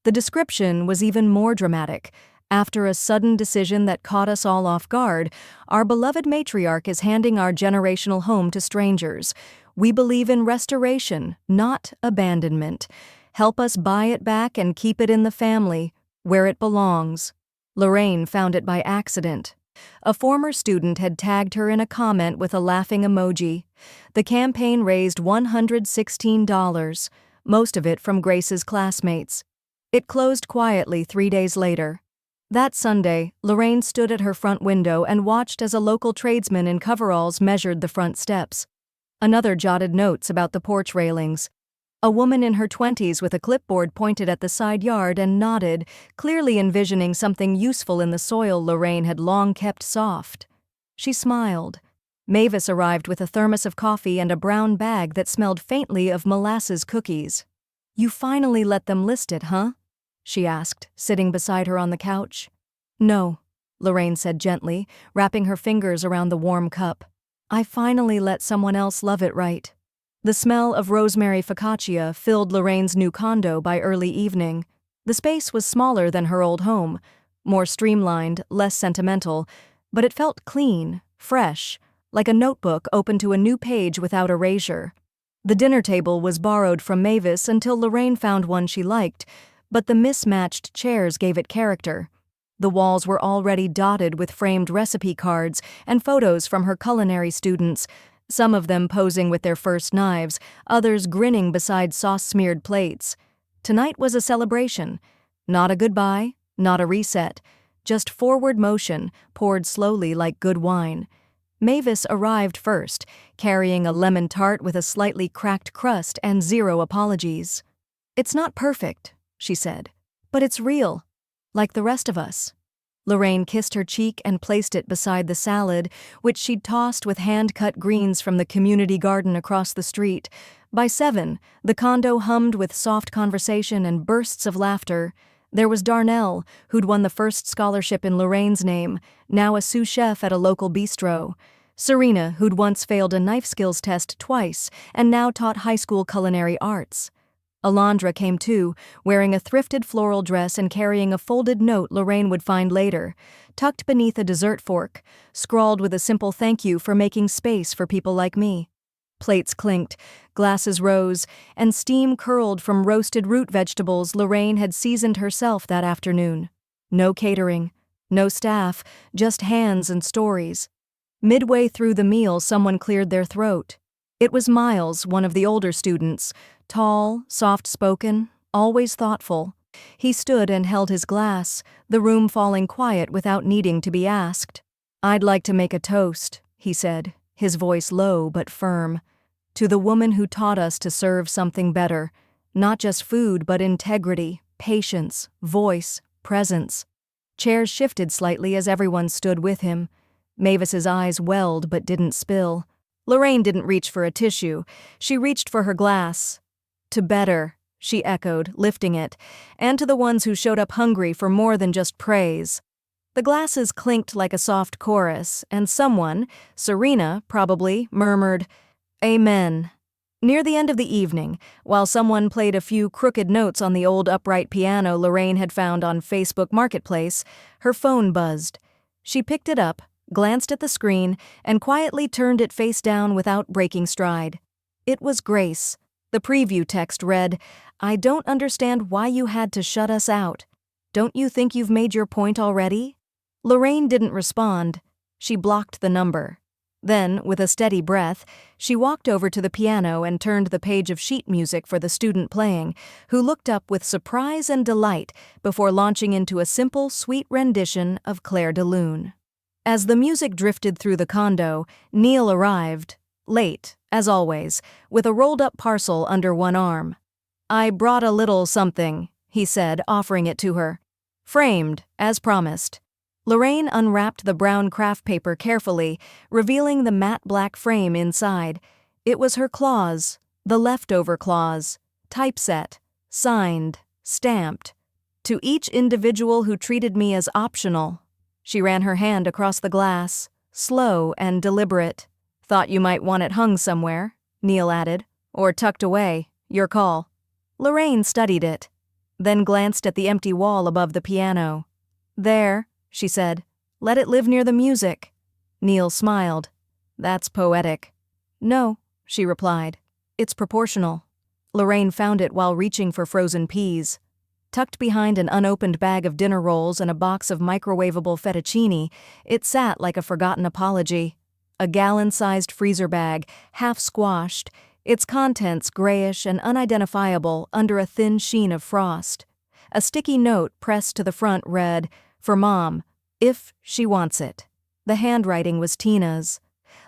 The description was even more dramatic. After a sudden decision that caught us all off guard, our beloved matriarch is handing our generational home to strangers. We believe in restoration, not abandonment. Help us buy it back and keep it in the family, where it belongs. Lorraine found it by accident. A former student had tagged her in a comment with a laughing emoji. The campaign raised $116, most of it from Grace's classmates. It closed quietly 3 days later. That Sunday, Lorraine stood at her front window and watched as a local tradesman in coveralls measured the front steps. Another jotted notes about the porch railings. A woman in her 20s with a clipboard pointed at the side yard and nodded, clearly envisioning something useful in the soil Lorraine had long kept soft. She smiled. Mavis arrived with a thermos of coffee and a brown bag that smelled faintly of molasses cookies. "You finally let them list it, huh?" she asked, sitting beside her on the couch. "No," Lorraine said gently, wrapping her fingers around the warm cup. "I finally let someone else love it right." The smell of rosemary focaccia filled Lorraine's new condo by early evening. The space was smaller than her old home, more streamlined, less sentimental, but it felt clean, fresh, like a notebook open to a new page without erasure. The dinner table was borrowed from Mavis until Lorraine found one she liked, but the mismatched chairs gave it character. The walls were already dotted with framed recipe cards and photos from her culinary students, some of them posing with their first knives, others grinning beside sauce-smeared plates. Tonight was a celebration. Not a goodbye, not a reset, just forward motion, poured slowly like good wine. Mavis arrived first, carrying a lemon tart with a slightly cracked crust and zero apologies. "It's not perfect," she said, "but it's real, like the rest of us." Lorraine kissed her cheek and placed it beside the salad, which she'd tossed with hand-cut greens from the community garden across the street. By 7, the condo hummed with soft conversation and bursts of laughter. There was Darnell, who'd won the first scholarship in Lorraine's name, now a sous chef at a local bistro. Serena, who'd once failed a knife skills test twice and now taught high school culinary arts. Alondra came too, wearing a thrifted floral dress and carrying a folded note Lorraine would find later, tucked beneath a dessert fork, scrawled with a simple thank you for making space for people like me. Plates clinked, glasses rose, and steam curled from roasted root vegetables Lorraine had seasoned herself that afternoon. No catering, no staff, just hands and stories. Midway through the meal, someone cleared their throat. It was Miles, one of the older students, tall, soft-spoken, always thoughtful. He stood and held his glass, the room falling quiet without needing to be asked. "I'd like to make a toast," he said, his voice low but firm, "to the woman who taught us to serve something better, not just food but integrity, patience, voice, presence." Chairs shifted slightly as everyone stood with him. Mavis's eyes welled but didn't spill. Lorraine didn't reach for a tissue. She reached for her glass. "To better," she echoed, lifting it, "and to the ones who showed up hungry for more than just praise." The glasses clinked like a soft chorus, and someone, Serena probably, murmured, "Amen." Near the end of the evening, while someone played a few crooked notes on the old upright piano Lorraine had found on Facebook Marketplace, her phone buzzed. She picked it up, glanced at the screen, and quietly turned it face down without breaking stride. It was Grace. The preview text read, "I don't understand why you had to shut us out. Don't you think you've made your point already?" Lorraine didn't respond. She blocked the number. Then, with a steady breath, she walked over to the piano and turned the page of sheet music for the student playing, who looked up with surprise and delight before launching into a simple, sweet rendition of Clair de Lune. As the music drifted through the condo, Neil arrived, late, as always, with a rolled-up parcel under one arm. "I brought a little something," he said, offering it to her. "Framed, as promised." Lorraine unwrapped the brown craft paper carefully, revealing the matte black frame inside. It was her clause, the leftover clause, typeset, signed, stamped. To each individual who treated me as optional. She ran her hand across the glass, slow and deliberate. Thought you might want it hung somewhere, Neil added, or tucked away, your call. Lorraine studied it, then glanced at the empty wall above the piano. There, she said, let it live near the music. Neil smiled. That's poetic. No, she replied. It's proportional. Lorraine found it while reaching for frozen peas. Tucked behind an unopened bag of dinner rolls and a box of microwavable fettuccine, it sat like a forgotten apology. A gallon-sized freezer bag, half squashed, its contents grayish and unidentifiable under a thin sheen of frost. A sticky note pressed to the front read, "For Mom, if she wants it." The handwriting was Tina's.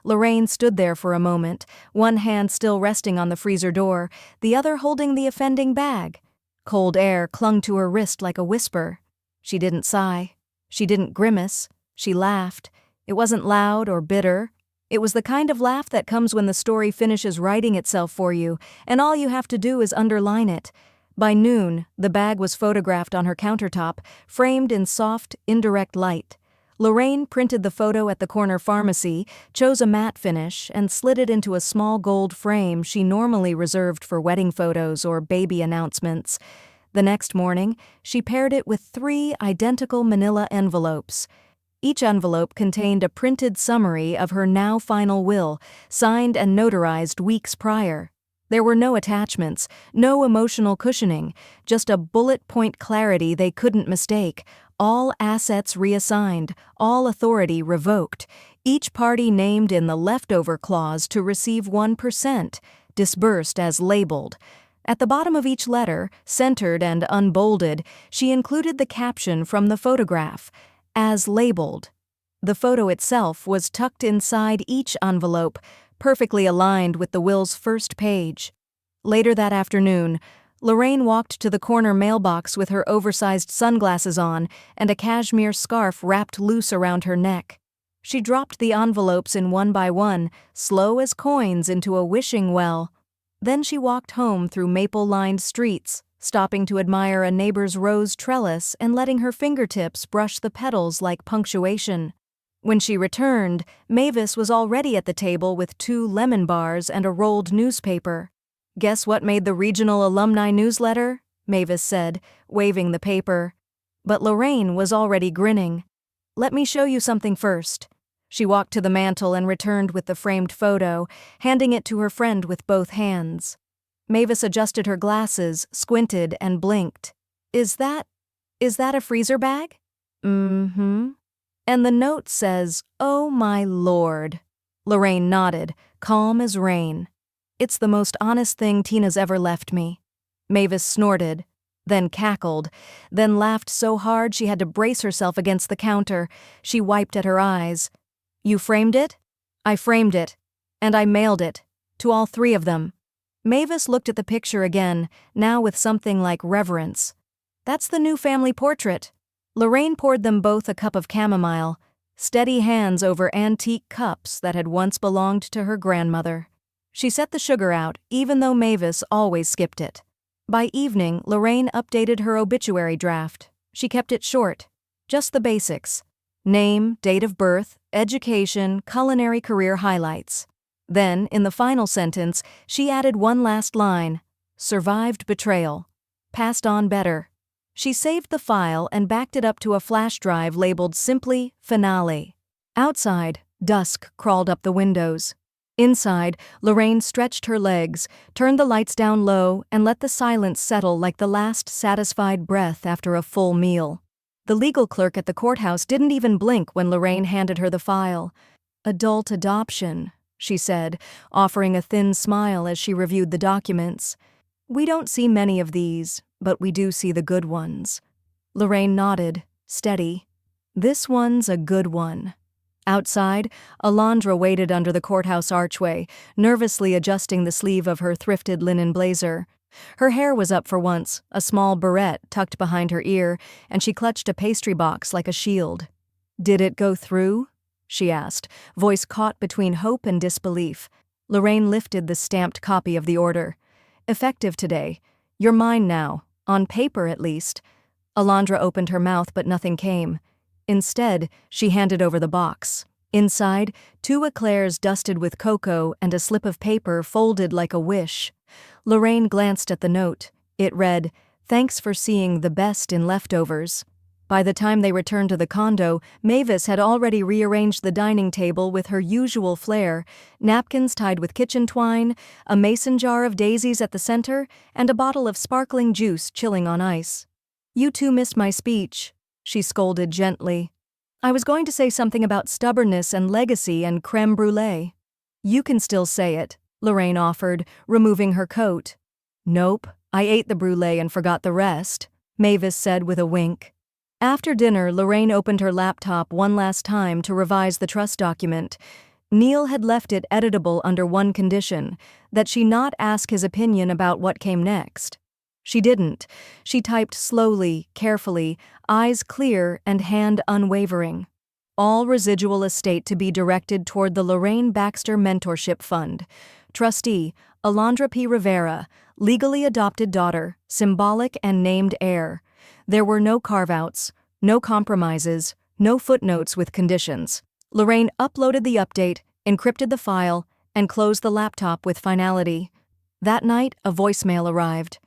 Lorraine stood there for a moment, one hand still resting on the freezer door, the other holding the offending bag. Cold air clung to her wrist like a whisper. She didn't sigh. She didn't grimace. She laughed. It wasn't loud or bitter. It was the kind of laugh that comes when the story finishes writing itself for you, and all you have to do is underline it. By noon, the bag was photographed on her countertop, framed in soft, indirect light. Lorraine printed the photo at the corner pharmacy, chose a matte finish, and slid it into a small gold frame she normally reserved for wedding photos or baby announcements. The next morning, she paired it with 3 identical manila envelopes. Each envelope contained a printed summary of her now final will, signed and notarized weeks prior. There were no attachments, no emotional cushioning, just a bullet-point clarity they couldn't mistake. All assets reassigned, all authority revoked, each party named in the leftover clause to receive 1%, disbursed as labeled. At the bottom of each letter, centered and unbolded, she included the caption from the photograph, "As labeled." The photo itself was tucked inside each envelope, perfectly aligned with the will's first page. Later that afternoon, Lorraine walked to the corner mailbox with her oversized sunglasses on and a cashmere scarf wrapped loose around her neck. She dropped the envelopes in one by one, slow as coins, into a wishing well. Then she walked home through maple-lined streets, stopping to admire a neighbor's rose trellis and letting her fingertips brush the petals like punctuation. When she returned, Mavis was already at the table with 2 lemon bars and a rolled newspaper. "Guess what made the regional alumni newsletter?" Mavis said, waving the paper. But Lorraine was already grinning. "Let me show you something first." She walked to the mantel and returned with the framed photo, handing it to her friend with both hands. Mavis adjusted her glasses, squinted, and blinked. Is that a freezer bag?" "Mm-hmm." "And the note says, 'Oh my Lord.'" Lorraine nodded, calm as rain. "It's the most honest thing Tina's ever left me." Mavis snorted, then cackled, then laughed so hard she had to brace herself against the counter. She wiped at her eyes. "You framed it?" "I framed it. And I mailed it. To all 3 of them." Mavis looked at the picture again, now with something like reverence. "That's the new family portrait." Lorraine poured them both a cup of chamomile, steady hands over antique cups that had once belonged to her grandmother. She set the sugar out, even though Mavis always skipped it. By evening, Lorraine updated her obituary draft. She kept it short, just the basics. Name, date of birth, education, culinary career highlights. Then, in the final sentence, she added one last line: "Survived betrayal. Passed on better." She saved the file and backed it up to a flash drive labeled simply Finale. Outside, dusk crawled up the windows. Inside, Lorraine stretched her legs, turned the lights down low, and let the silence settle like the last satisfied breath after a full meal. The legal clerk at the courthouse didn't even blink when Lorraine handed her the file. "Adult adoption," she said, offering a thin smile as she reviewed the documents. "We don't see many of these, but we do see the good ones." Lorraine nodded, steady. "This one's a good one." Outside, Alondra waited under the courthouse archway, nervously adjusting the sleeve of her thrifted linen blazer. Her hair was up for once, a small barrette tucked behind her ear, and she clutched a pastry box like a shield. Did it go through? She asked, voice caught between hope and disbelief. Lorraine lifted the stamped copy of the order. Effective today. You're mine now, on paper at least. Alondra opened her mouth but nothing came. Instead, she handed over the box. Inside, 2 eclairs dusted with cocoa and a slip of paper folded like a wish. Lorraine glanced at the note. It read, "Thanks for seeing the best in leftovers." By the time they returned to the condo, Mavis had already rearranged the dining table with her usual flair, napkins tied with kitchen twine, a mason jar of daisies at the center, and a bottle of sparkling juice chilling on ice. "You two missed my speech," she scolded gently. "I was going to say something about stubbornness and legacy and creme brulee." "You can still say it," Lorraine offered, removing her coat. "Nope, I ate the brulee and forgot the rest," Mavis said with a wink. After dinner, Lorraine opened her laptop one last time to revise the trust document. Neil had left it editable under one condition, that she not ask his opinion about what came next. She didn't. She typed slowly, carefully, eyes clear and hand unwavering. All residual estate to be directed toward the Lorraine Baxter Mentorship Fund. Trustee, Alondra P. Rivera, legally adopted daughter, symbolic and named heir. There were no carve-outs, no compromises, no footnotes with conditions. Lorraine uploaded the update, encrypted the file, and closed the laptop with finality. That night, a voicemail arrived.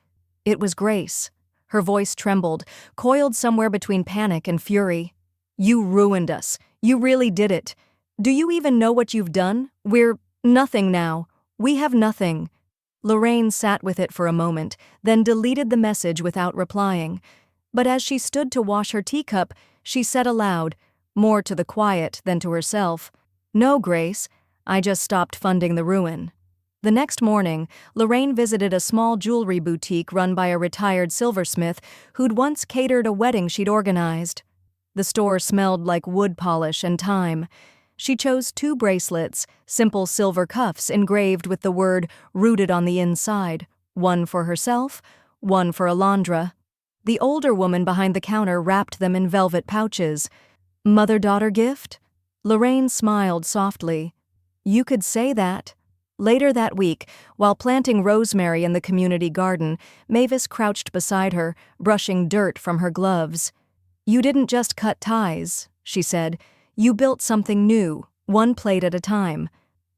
It was Grace. Her voice trembled, coiled somewhere between panic and fury. "You ruined us. You really did it. Do you even know what you've done? We're nothing now. We have nothing." Lorraine sat with it for a moment, then deleted the message without replying. But as she stood to wash her teacup, she said aloud, more to the quiet than to herself, "No, Grace, I just stopped funding the ruin." The next morning, Lorraine visited a small jewelry boutique run by a retired silversmith who'd once catered a wedding she'd organized. The store smelled like wood polish and time. She chose 2 bracelets, simple silver cuffs engraved with the word rooted on the inside, one for herself, one for Alondra. The older woman behind the counter wrapped them in velvet pouches. "Mother-daughter gift?" Lorraine smiled softly. "You could say that." Later that week, while planting rosemary in the community garden, Mavis crouched beside her, brushing dirt from her gloves. "You didn't just cut ties," she said. "You built something new, one plate at a time."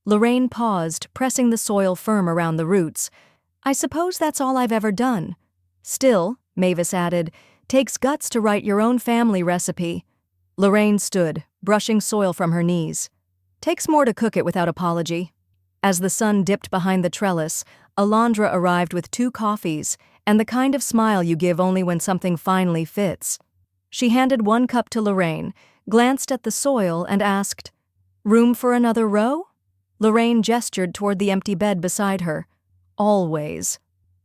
Lorraine paused, pressing the soil firm around the roots. "I suppose that's all I've ever done." "Still," Mavis added, "takes guts to write your own family recipe." Lorraine stood, brushing soil from her knees. "Takes more to cook it without apology." As the sun dipped behind the trellis, Alondra arrived with 2 coffees and the kind of smile you give only when something finally fits. She handed 1 cup to Lorraine, glanced at the soil, and asked, "Room for another row?" Lorraine gestured toward the empty bed beside her. "Always."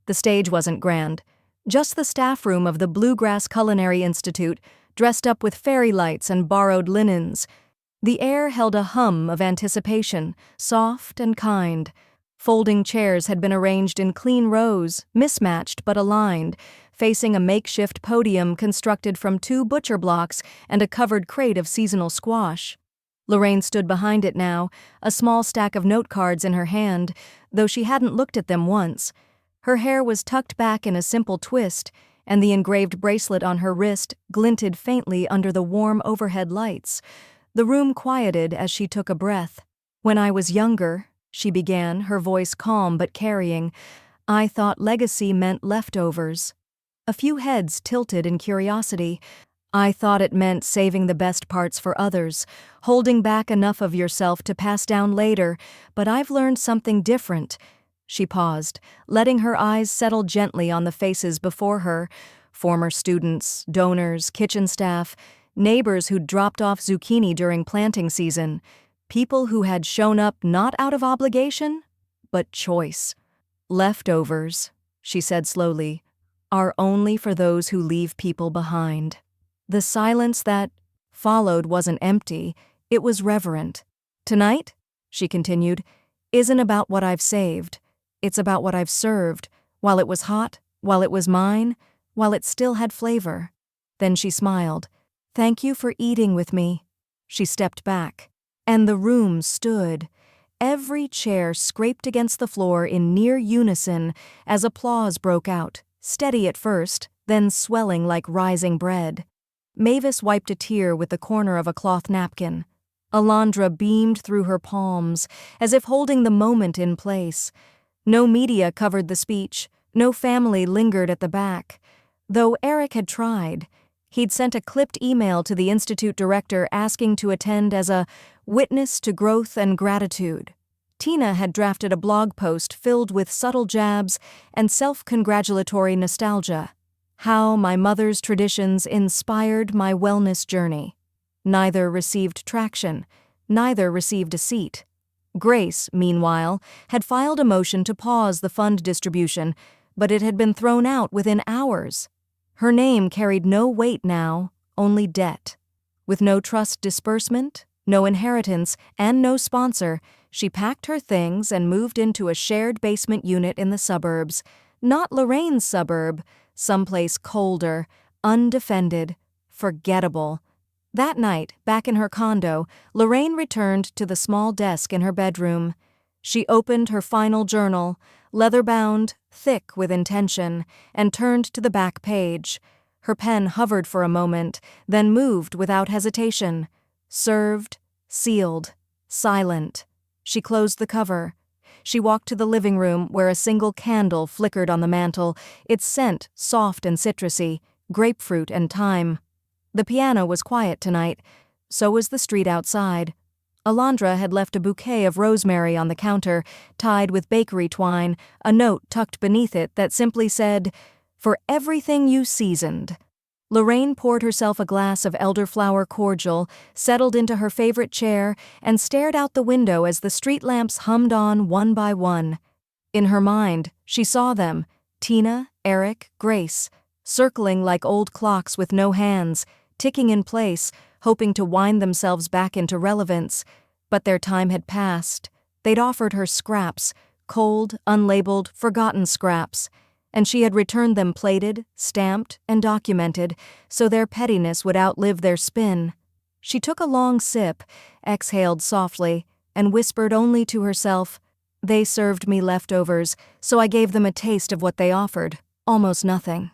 The stage wasn't grand. Just the staff room of the Bluegrass Culinary Institute, dressed up with fairy lights and borrowed linens. The air held a hum of anticipation, soft and kind. Folding chairs had been arranged in clean rows, mismatched but aligned, facing a makeshift podium constructed from 2 butcher blocks and a covered crate of seasonal squash. Lorraine stood behind it now, a small stack of note cards in her hand, though she hadn't looked at them once. Her hair was tucked back in a simple twist, and the engraved bracelet on her wrist glinted faintly under the warm overhead lights. The room quieted as she took a breath. "When I was younger," she began, her voice calm but carrying, "I thought legacy meant leftovers." A few heads tilted in curiosity. "I thought it meant saving the best parts for others, holding back enough of yourself to pass down later, but I've learned something different." She paused, letting her eyes settle gently on the faces before her, former students, donors, kitchen staff, neighbors who'd dropped off zucchini during planting season, people who had shown up not out of obligation, but choice. "Leftovers," she said slowly, "are only for those who leave people behind." The silence that followed wasn't empty, it was reverent. "Tonight," she continued, "isn't about what I've saved. It's about what I've served, while it was hot, while it was mine, while it still had flavor." Then she smiled. "Thank you for eating with me." She stepped back. And the room stood. Every chair scraped against the floor in near unison as applause broke out, steady at first, then swelling like rising bread. Mavis wiped a tear with the corner of a cloth napkin. Alondra beamed through her palms, as if holding the moment in place. No media covered the speech, no family lingered at the back. Though Eric had tried. He'd sent a clipped email to the Institute director asking to attend as a witness to growth and gratitude. Tina had drafted a blog post filled with subtle jabs and self-congratulatory nostalgia. How my mother's traditions inspired my wellness journey. Neither received traction. Neither received a seat. Grace, meanwhile, had filed a motion to pause the fund distribution, but it had been thrown out within hours. Her name carried no weight now, only debt. With no trust disbursement, no inheritance, and no sponsor, she packed her things and moved into a shared basement unit in the suburbs. Not Lorraine's suburb, someplace colder, undefended, forgettable. That night, back in her condo, Lorraine returned to the small desk in her bedroom. She opened her final journal, leather-bound, thick with intention, and turned to the back page. Her pen hovered for a moment, then moved without hesitation. Served, sealed, silent. She closed the cover. She walked to the living room where a single candle flickered on the mantel, its scent soft and citrusy, grapefruit and thyme. The piano was quiet tonight. So was the street outside. Alondra had left a bouquet of rosemary on the counter, tied with bakery twine, a note tucked beneath it that simply said, "For everything you seasoned." Lorraine poured herself a glass of elderflower cordial, settled into her favorite chair, and stared out the window as the street lamps hummed on one by one. In her mind, she saw them, Tina, Eric, Grace, circling like old clocks with no hands, ticking in place, hoping to wind themselves back into relevance. But their time had passed. They'd offered her scraps, cold, unlabeled, forgotten scraps, and she had returned them plated, stamped, and documented, so their pettiness would outlive their spin. She took a long sip, exhaled softly, and whispered only to herself, "They served me leftovers, so I gave them a taste of what they offered, almost nothing."